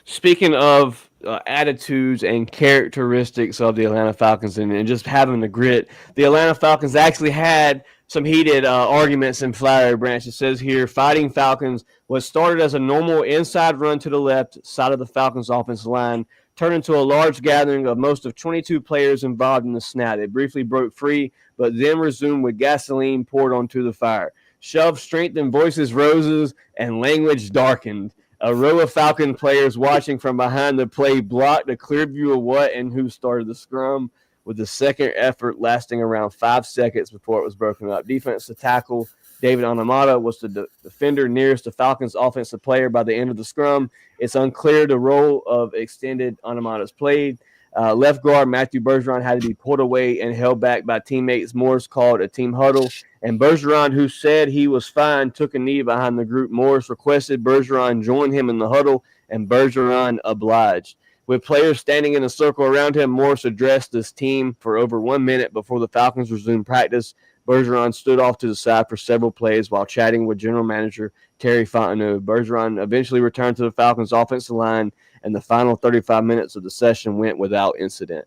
Speaking of attitudes and characteristics of the Atlanta Falcons and just having the grit, the Atlanta Falcons actually had some heated arguments in Flowery Branch. It says here, Fighting Falcons was started as a normal inside run to the left side of the Falcons offensive line, turned into a large gathering of most of 22 players involved in the snap. It briefly broke free, but then resumed with gasoline poured onto the fire. Shoved strengthened, voices roses, and language darkened. A row of Falcon players watching from behind the play blocked a clear view of what and who started the scrum, with the second effort lasting around 5 seconds before it was broken up. Defensive tackle David Onamata was the defender nearest the Falcons' offensive player by the end of the scrum. It's unclear the role of extended Onamata's played. Left guard Matthew Bergeron had to be pulled away and held back by teammates. Morris called a team huddle, and Bergeron, who said he was fine, took a knee behind the group. Morris requested Bergeron join him in the huddle, and Bergeron obliged. With players standing in a circle around him, Morris addressed his team for over 1 minute before the Falcons resumed practice. Bergeron stood off to the side for several plays while chatting with general manager Terry Fontenot. Bergeron eventually returned to the Falcons' offensive line, and the final 35 minutes of the session went without incident.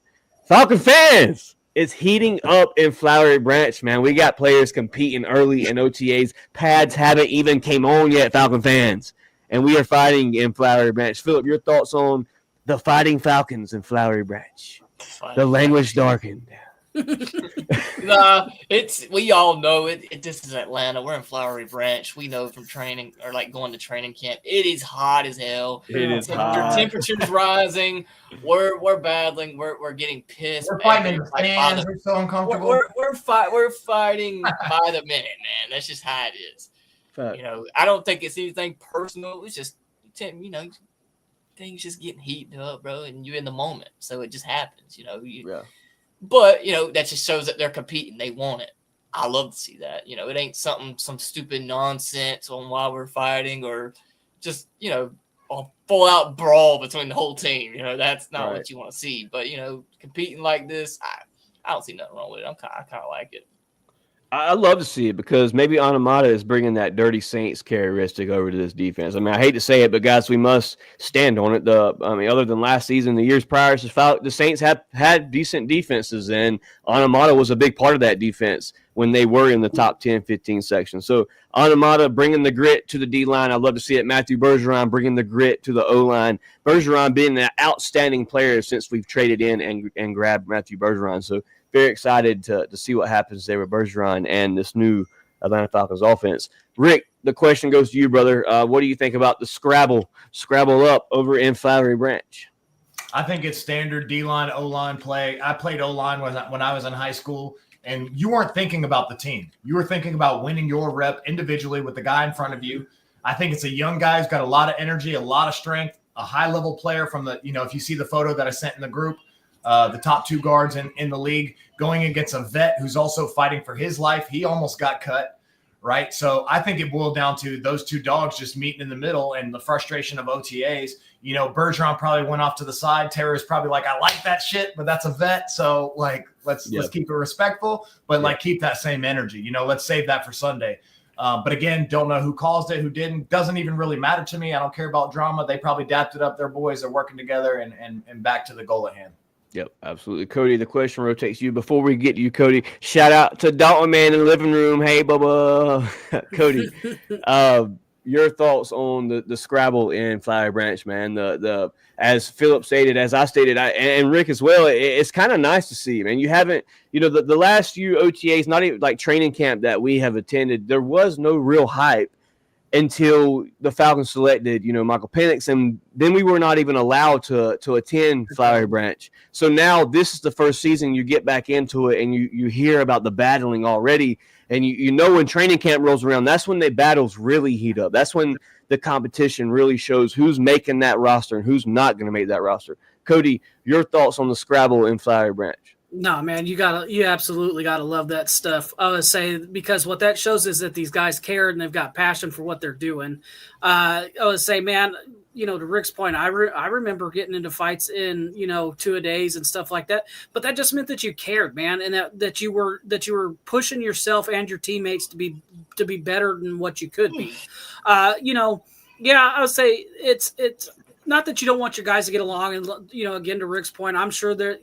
Falcon fans, it's heating up in Flowery Branch, man. We got players competing early in OTAs. Pads haven't even came on yet, Falcon fans, and we are fighting in Flowery Branch. Philip, your thoughts on the Fighting Falcons in Flowery Branch? The language darkened. We all know it. This is Atlanta. We're in Flowery Branch. We know from training or like going to training camp. It is hot as hell. It is hot. Temperature's rising. We're battling. We're getting pissed. We're fighting fans. We're so uncomfortable. We're fighting by the minute, man. That's just how it is. Fact. You know, I don't think it's anything personal. It's just, you know, things just getting heated up, bro, and you're in the moment, so it just happens. You know. But, you know, that just shows that they're competing. They want it. I love to see that. It ain't some stupid nonsense on why we're fighting or just, a full out brawl between the whole team. That's not what you want to see. But, competing like this, I don't see nothing wrong with it. I kind of like it. I love to see it because maybe Anamata is bringing that Dirty Saints characteristic over to this defense. I mean, I hate to say it, but guys, we must stand on it. Other than last season, the years prior, the Saints have had decent defenses, and Anamata was a big part of that defense when they were in the top 10, 15 section. So Anamata bringing the grit to the D-line. I'd love to see it. Matthew Bergeron bringing the grit to the O-line. Bergeron being an outstanding player since we've traded in and grabbed Matthew Bergeron. So very excited to see what happens there with Bergeron and this new Atlanta Falcons offense. Rick, the question goes to you, brother. What do you think about the scrabble up over in Flowery Branch? I think it's standard D-line, O-line play. I played O-line when I was in high school, and you weren't thinking about the team. You were thinking about winning your rep individually with the guy in front of you. I think it's a young guy who's got a lot of energy, a lot of strength, a high-level player from the, if you see the photo that I sent in the group, the top two guards in the league going against a vet who's also fighting for his life. He almost got cut, right? So I think it boiled down to those two dogs just meeting in the middle and the frustration of OTAs. Bergeron probably went off to the side. Terry's probably like, I like that shit, but that's a vet. So let's keep it respectful, but keep that same energy. Let's save that for Sunday. But again, don't know who caused it, who didn't. Doesn't even really matter to me. I don't care about drama. They probably dapped it up. Their boys are working together and back to the goal at hand. Yep, absolutely. Cody, the question rotates you. Before we get to you, Cody, shout out to Dalton Man in the living room. Hey, Bubba. Cody, your thoughts on the Scrabble in Flowery Branch, man. The as Philip stated, as I stated, and Rick as well, it's kind of nice to see, man. You haven't, the last few OTAs, not even like training camp that we have attended, there was no real hype until the Falcons selected, Michael Penix, and then we were not even allowed to attend Flowery Branch. So now this is the first season you get back into it, and you hear about the battling already, and when training camp rolls around, that's when the battles really heat up. That's when the competition really shows who's making that roster and who's not going to make that roster. Cody, your thoughts on the Scrabble in Flowery Branch? No, man, you absolutely gotta love that stuff. I would say because what that shows is that these guys care and they've got passion for what they're doing. I would say, man, to Rick's point, I remember getting into fights in 2-a-days and stuff like that. But that just meant that you cared, man, and that you were pushing yourself and your teammates to be better than what you could be. I would say it's not that you don't want your guys to get along, and again to Rick's point, I'm sure that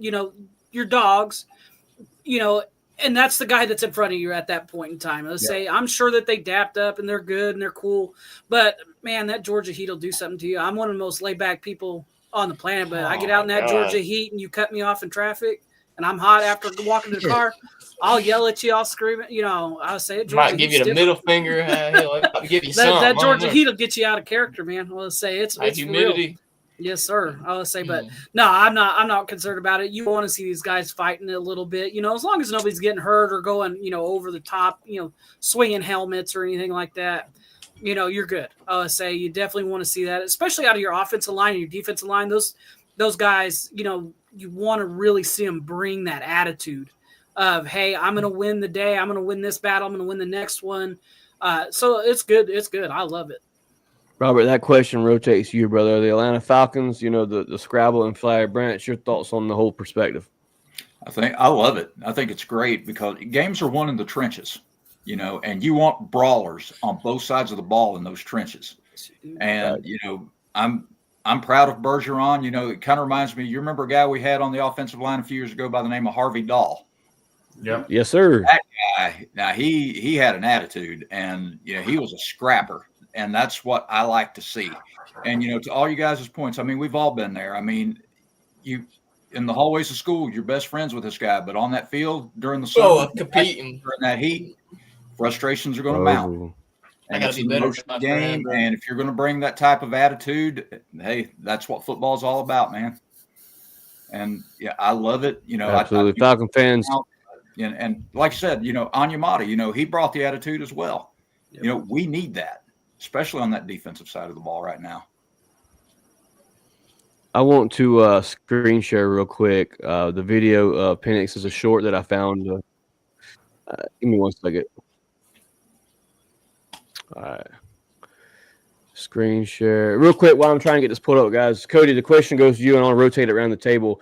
your dogs, and that's the guy that's in front of you at that point in time. Let's say, I'm sure that they dapped up and they're good and they're cool, but man, that Georgia heat will do something to you. I'm one of the most laid back people on the planet, but I get out in that Georgia heat and you cut me off in traffic and I'm hot after walking to the car. I'll yell at you. I'll scream at I'll say it. Georgia might give you the middle finger. I'll give you that Georgia heat will get you out of character, man. Let's say it's humidity. Real. Yes, sir. I would say, but no, I'm not concerned about it. You want to see these guys fighting a little bit, as long as nobody's getting hurt or going, over the top, swinging helmets or anything like that. You're good. I would say you definitely want to see that, especially out of your offensive line and your defensive line. Those guys, you want to really see them bring that attitude of, hey, I'm going to win the day. I'm going to win this battle. I'm going to win the next one. So it's good. It's good. I love it. Robert, that question rotates to you, brother. The Atlanta Falcons, the Scrabble and Flowery Branch, your thoughts on the whole perspective? I love it. I think it's great because games are won in the trenches, and you want brawlers on both sides of the ball in those trenches. And, I'm proud of Bergeron. It kind of reminds me, you remember a guy we had on the offensive line a few years ago by the name of Harvey Dahl? Yeah. Yes, sir. That guy, now he had an attitude, and, he was a scrapper. And that's what I like to see. And, to all you guys' points, we've all been there. You in the hallways of school, you're best friends with this guy, but on that field during the summer, competing during that heat, frustrations are going to mount. And it's an emotional game. And if you're going to bring that type of attitude, hey, that's what football is all about, man. And yeah, I love it. Absolutely. Falcon fans. And like I said, Anyamata, he brought the attitude as well. Yep. We need that, especially on that defensive side of the ball right now. I want to screen share real quick the video of Penix is a short that I found. Give me 1 second. All right. Screen share. Real quick while I'm trying to get this pulled up, guys. Cody, the question goes to you, and I'll rotate it around the table.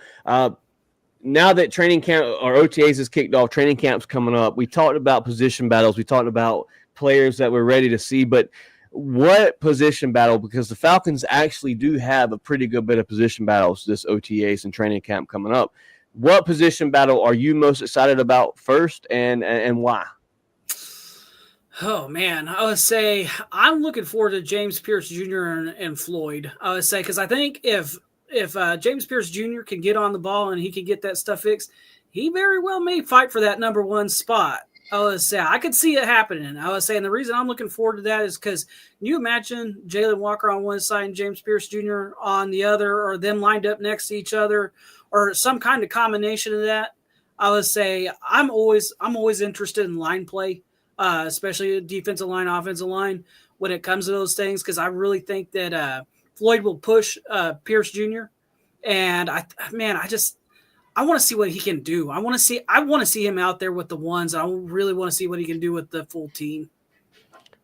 Now that training camp or OTAs is kicked off, training camp's coming up. We talked about position battles. We talked about players that we're ready to see. But what position battle? Because the Falcons actually do have a pretty good bit of position battles this OTAs and training camp coming up. What position battle are you most excited about first, and why? Oh, man. I would say I'm looking forward to James Pierce Jr. and Floyd. I would say because I think if James Pierce Jr. can get on the ball and he can get that stuff fixed, he very well may fight for that number 1 spot. I would say I could see it happening. I was saying the reason I'm looking forward to that is because can you imagine Jalen Walker on one side and James Pierce Jr. on the other, or them lined up next to each other, or some kind of combination of that? I would say I'm always interested in line play, especially defensive line, offensive line, when it comes to those things, because I really think that Floyd will push Pierce Jr. And I want to see what he can do. I want to see him out there with the ones. I really want to see what he can do with the full team.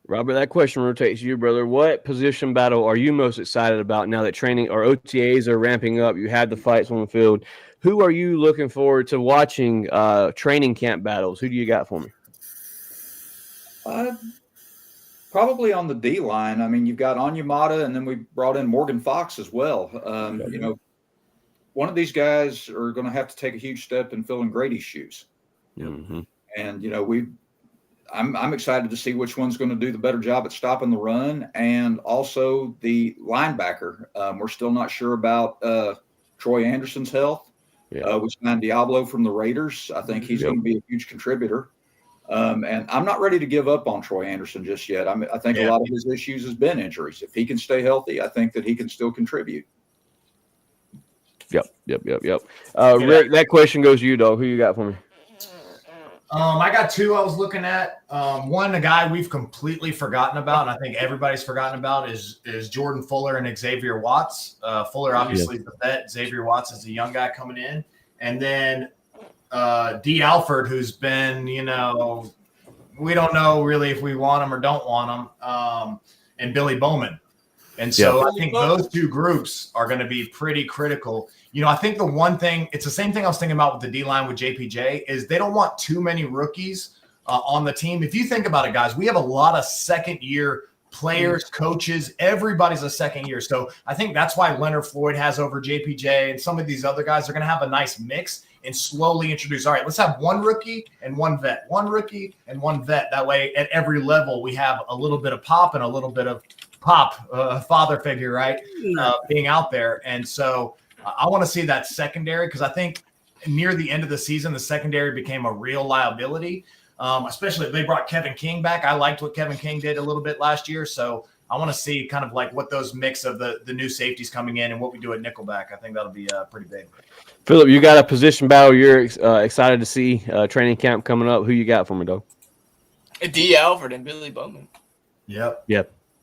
Robert, that question rotates to you, brother. What position battle are you most excited about now that training or OTAs are ramping up? You had the fights on the field. Who are you looking forward to watching training camp battles? Who do you got for me? Probably on the D line. I mean, you've got Onyemata, and then we brought in Morgan Fox as well. One of these guys are going to have to take a huge step in filling Grady's shoes. Mm-hmm. And I'm excited to see which one's going to do the better job at stopping the run, and also the linebacker. We're still not sure about Troy Anderson's health. Yeah. We signed Diablo from the Raiders. I think he's going to be a huge contributor. And I'm not ready to give up on Troy Anderson just yet. I think a lot of his issues has been injuries. If he can stay healthy, I think that he can still contribute. Yep. Rick, that question goes to you, dog. Who you got for me? I got 2 I was looking at. One, a guy we've completely forgotten about, and I think everybody's forgotten about, is Jordan Fuller and Xavier Watts. Fuller obviously is the vet. Xavier Watts is the young guy coming in. And then D. Alford, who's been, we don't know really if we want him or don't want him, and Billy Bowman. And so I think those 2 groups are going to be pretty critical. I think the one thing, it's the same thing I was thinking about with the D-line with JPJ, is they don't want too many rookies on the team. If you think about it, guys, we have a lot of second-year players, coaches, everybody's a second year. So I think that's why Leonard Floyd has over JPJ, and some of these other guys are going to have a nice mix and slowly introduce, all right, let's have 1 rookie and 1 vet, 1 rookie and 1 vet. That way at every level we have a little bit of pop and a little bit of father figure, right, being out there. And so I want to see that secondary, because I think near the end of the season, the secondary became a real liability, especially if they brought Kevin King back. I liked what Kevin King did a little bit last year. So I want to see kind of like what those mix of the new safeties coming in and what we do at nickelback. I think that'll be pretty big. Philip, you got a position battle you're excited to see training camp coming up. Who you got for me, though? D. Alford and Billy Bowman. Yep.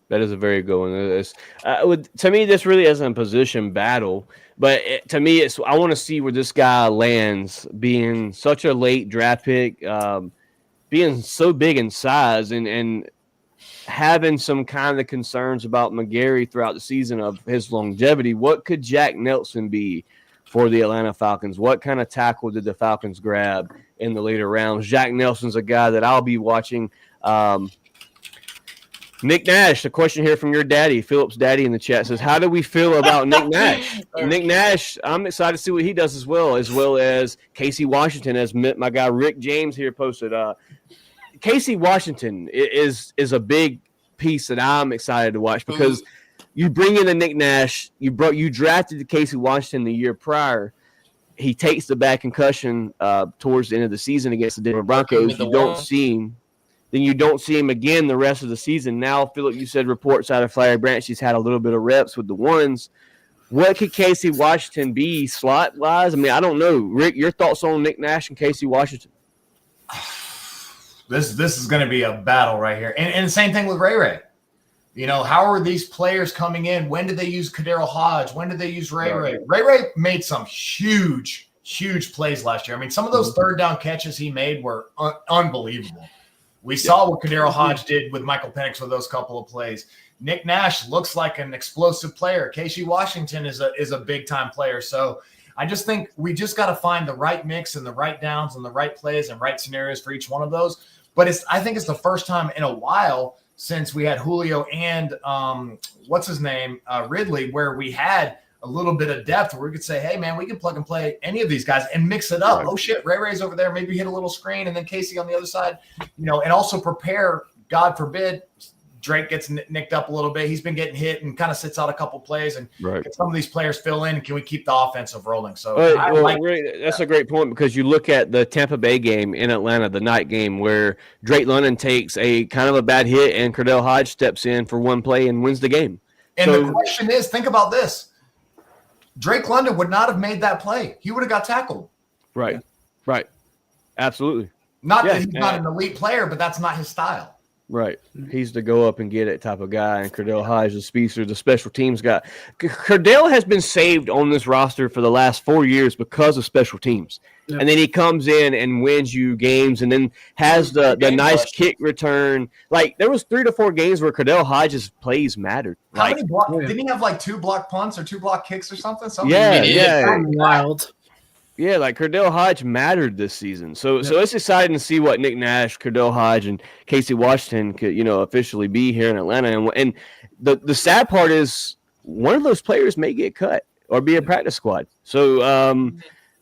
That is a very good one. To me, this really isn't a position battle, but to me, I want to see where this guy lands, being such a late draft pick, being so big in size, and having some kind of concerns about McGarry throughout the season of his longevity. What could Jack Nelson be for the Atlanta Falcons? What kind of tackle did the Falcons grab in the later rounds? Jack Nelson's a guy that I'll be watching. Nick Nash, a question here from your daddy, Philip's daddy in the chat, says, how do we feel about Nick Nash? Nick Nash, I'm excited to see what he does as well as Casey Washington, as my guy Rick James here posted. Casey Washington is a big piece that I'm excited to watch, because you bring in the Nick Nash, you drafted the Casey Washington the year prior. He takes the back concussion towards the end of the season against the Denver Broncos. You don't see him again the rest of the season. Now, Philip, you said reports out of Flowery Branch he's had a little bit of reps with the ones. What could Casey Washington be slot-wise? I mean, I don't know. Rick, your thoughts on Nick Nash and Casey Washington? This is going to be a battle right here. And the same thing with Ray. How are these players coming in? When did they use Kadero Hodge? When did they use Ray? Ray made some huge huge plays last year. I mean, some of those third down catches he made were unbelievable. We saw what Kadero Hodge did with Michael Penix with those couple of plays. Nick Nash looks like an explosive player. Casey Washington is a big-time player. So I just think we just got to find the right mix and the right downs and the right plays and right scenarios for each one of those. But I think it's the first time in a while since we had Julio and Ridley, where we had a little bit of depth where we could say, hey, man, we can plug and play any of these guys and mix it up. Right. Oh, shit, Ray's over there. Maybe hit a little screen, and then Casey on the other side, and also prepare, God forbid, Drake gets nicked up a little bit. He's been getting hit and kind of sits out a couple plays, and can some of these players fill in? Can we keep the offensive rolling? So that's a great point, because you look at the Tampa Bay game in Atlanta, the night game, where Drake London takes a kind of a bad hit and Cordell Hodge steps in for one play and wins the game. And the question is, think about this. Drake London would not have made that play. He would have got tackled. Right. Absolutely. Not that he's not an elite player, but that's not his style. Right. He's the go up and get it type of guy, and Cordell Hodge, the speedster, the special teams guy. Cordell has been saved on this roster for the last 4 years because of special teams. Yep. And then he comes in and wins you games, and then has the nice kick return. Like, there was 3 to 4 games where Cordell Hodge's plays mattered. How many block? Didn't he have like 2 block punts or 2 block kicks or something? Yeah. Wild. Yeah, like Cordell Hodge mattered this season. So it's exciting to see what Nick Nash, Cordell Hodge, and Casey Washington could, officially be here in Atlanta. And the sad part is one of those players may get cut or be a practice squad. So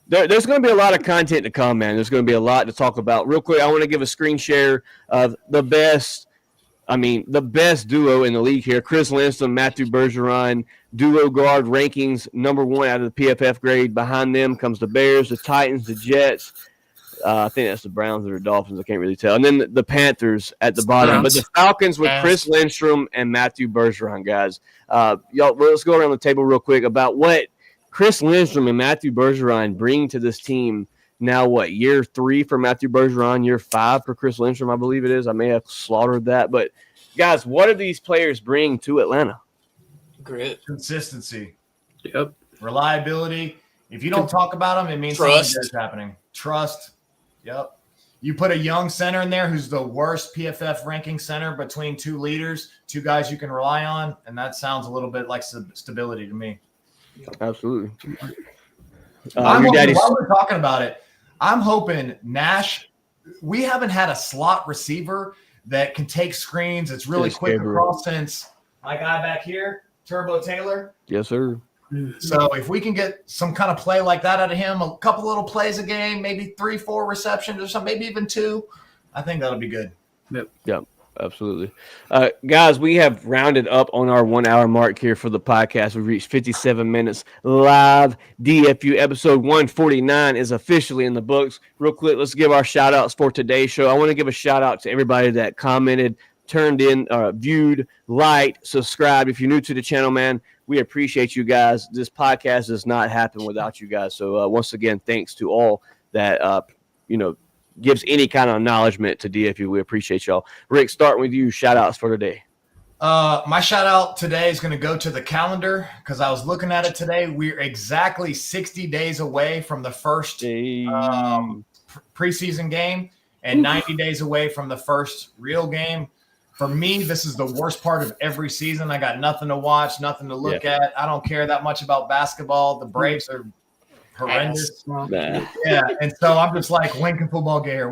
there's going to be a lot of content to come, man. There's going to be a lot to talk about. Real quick, I want to give a screen share of the best duo in the league here. Chris Lindstrom, Matthew Bergeron, duo guard rankings, number 1 out of the PFF grade. Behind them comes the Bears, the Titans, the Jets. I think that's the Browns or the Dolphins. I can't really tell. And then the Panthers at the bottom. But the Falcons with Chris Lindstrom and Matthew Bergeron, guys. Y'all, let's go around the table real quick about what Chris Lindstrom and Matthew Bergeron bring to this team. Now, year 3 for Matthew Bergeron, year 5 for Chris Lindstrom, I believe it is. I may have slaughtered that. But, guys, what do these players bring to Atlanta? Grit. Consistency. Yep. Reliability. If you don't talk about them, it means Trust. something good is happening. Trust. Yep. You put a young center in there who's the worst PFF ranking center between 2 leaders, 2 guys you can rely on, and that sounds a little bit like stability to me. Absolutely. While we're talking about it, I'm hoping Nash – we haven't had a slot receiver that can take screens. It's really quick across since my guy back here, Turbo Taylor. Yes, sir. So if we can get some kind of play like that out of him, a couple little plays a game, maybe 3-4 receptions or something, maybe even 2, I think that'll be good. Yep. Absolutely. Guys, we have rounded up on our 1 hour mark here for the podcast. We've reached 57 minutes live. DFU episode 149 is officially in the books. Real quick, let's give our shout outs for today's show. I want to give a shout out to everybody that commented, turned in, viewed, liked, subscribed. If you're new to the channel, man, we appreciate you guys. This podcast does not happen without you guys. So once again, thanks to all that, gives any kind of acknowledgement to DFU. We appreciate y'all. Rick, starting with you, shout outs for today. My shout out today is going to go to the calendar because I was looking at it today. We're exactly 60 days away from the first preseason game and 90 days away from the first real game. For me, this is the worst part of every season. I got nothing to watch, nothing to look at. I don't care that much about basketball. The Braves are horrendous. Yeah, and so I'm just like, when can football get here?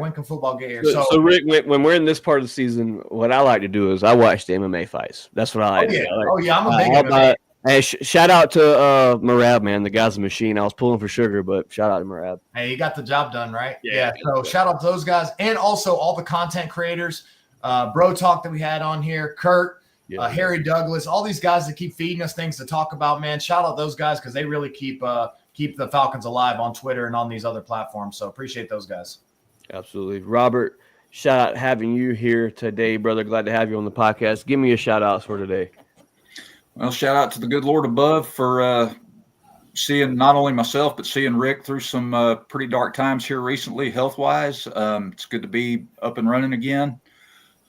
So Rick, when we're in this part of the season, what I like to do is I watch the MMA fights. That's what I like to do. I'm a big MMA. Hey, shout out to Marab, man. The guy's a machine. I was pulling for sugar, but shout out to Marab. Hey, he got the job done, right? Yeah. So shout out to those guys and also all the content creators. Bro Talk that we had on here, Kurt, Harry Douglas, all these guys that keep feeding us things to talk about, man. Shout out those guys because they really keep the Falcons alive on Twitter and on these other platforms. So appreciate those guys. Absolutely. Robert, shout out having you here today, brother. Glad to have you on the podcast. Give me a shout out for today. Well, shout out to the good Lord above for seeing not only myself, but seeing Rick through some pretty dark times here recently, health-wise. It's good to be up and running again.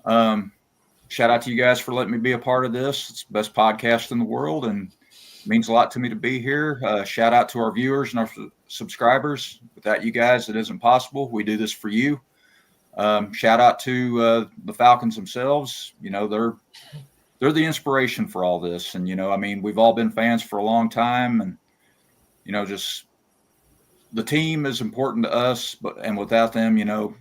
Shout out to you guys for letting me be a part of this. It's the best podcast in the world, and it means a lot to me to be here. Shout out to our viewers and our subscribers. Without you guys, it isn't possible. We do this for you. Shout out to the Falcons themselves. You know, they're the inspiration for all this. And, you know, I mean, we've all been fans for a long time, and, you know, just the team is important to us, and without them, you know,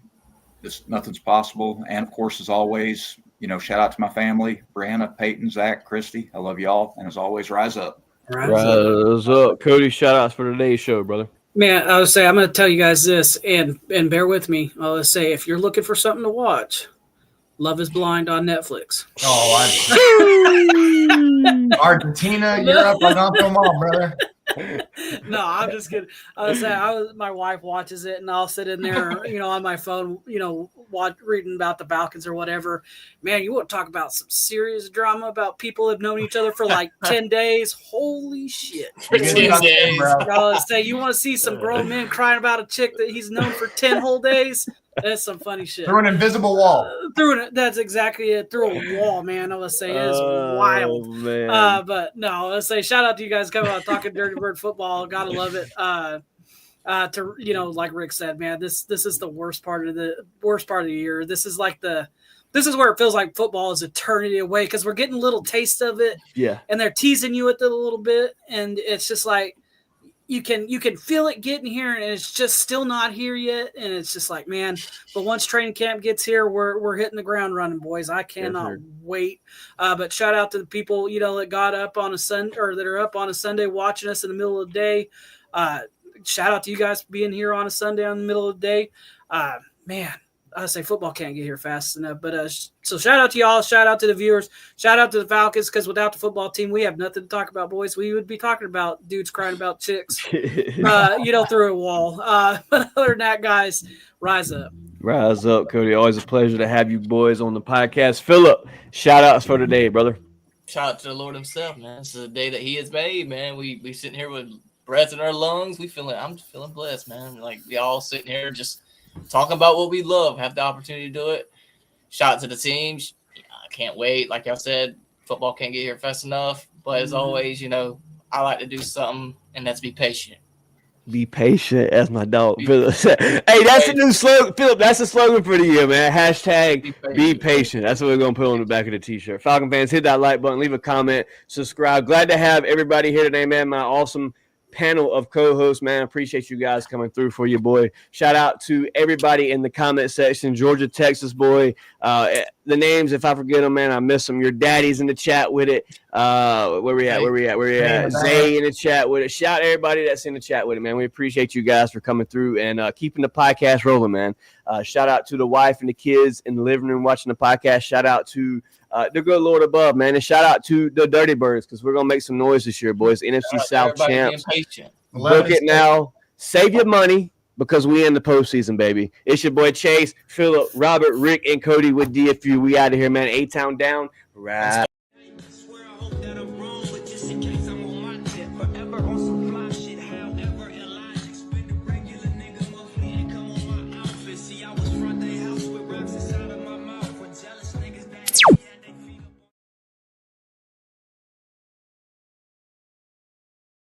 nothing's possible. And of course, as always, you know, shout out to my family, Brianna, Peyton, Zach, Christy. I love y'all. And as always, rise up. Rise up. Cody, shout outs for today's show, brother. Man, I would say I'm going to tell you guys this, and bear with me. I would say if you're looking for something to watch, Love is Blind on Netflix. Argentina, Europe, I don't know, mom, brother. No, I'm just kidding. I would say my wife watches it, and I'll sit in there, you know, on my phone, you know, reading about the Falcons or whatever. Man, you want to talk about some serious drama about people who have known each other for like 10 days? Holy shit. For 10 days. I would say you want to see some grown men crying about a chick that he's known for 10 whole days? That's some funny shit. Through an invisible wall. That's exactly it. Through a wall, man. I would say it is wild. Man. But no, let's say shout out to you guys coming out talking Dirty Bird football. Gotta love it. To you know, like Rick said, man, this is the worst part of the year. This is where it feels like football is eternity away because we're getting a little taste of it. Yeah. And they're teasing you with it a little bit, and it's just like you can feel it getting here, and it's just still not here yet. And it's just like, man, but once training camp gets here, we're hitting the ground running, boys. I cannot wait. But shout out to the people, you know, that got up on a Sunday or that are up on a Sunday watching us in the middle of the day. Shout out to you guys for being here on a Sunday in the middle of the day. Man, I say football can't get here fast enough. But so shout out to y'all. Shout out to the viewers. Shout out to the Falcons, because without the football team, we have nothing to talk about, boys. We would be talking about dudes crying about chicks, you know, through a wall. But other than that, guys, rise up. Rise up, Cody. Always a pleasure to have you boys on the podcast. Philip, shout outs for today, brother. Shout out to the Lord himself, man. This is a day that he has made, man. We sitting here with breath in our lungs. I'm feeling blessed, man. Like, we all sitting here just talking about what we love, have the opportunity to do it. Shout out to the teams. I can't wait. Like I said, football can't get here fast enough. But as always, you know, I like to do something, and that's be patient. Be patient, as my dog Philip said. Hey, that's a new slogan, Philip. That's the slogan for the year, man. Hashtag be patient. That's what we're gonna put on the back of the t-shirt. Falcon fans, hit that like button, leave a comment, subscribe. Glad to have everybody here today, man. My awesome panel of co-hosts, man. Appreciate you guys coming through for your boy. Shout out to everybody in the comment section. Georgia, Texas boy. The names, if I forget them, man, I miss them. Your daddy's in the chat with it. Where we at? Zay in the chat with it. Shout everybody that's in the chat with it, man. We appreciate you guys for coming through and keeping the podcast rolling, man. Shout out to the wife and the kids in the living room watching the podcast. Shout out to the good Lord above, man. And shout out to the Dirty Birds, because we're going to make some noise this year, boys. NFC South champs. Book it now. Save your money, because we in the postseason, baby. It's your boy Chase, Philip, Robert, Rick, and Cody with DFU. We out of here, man. A-Town down. Right.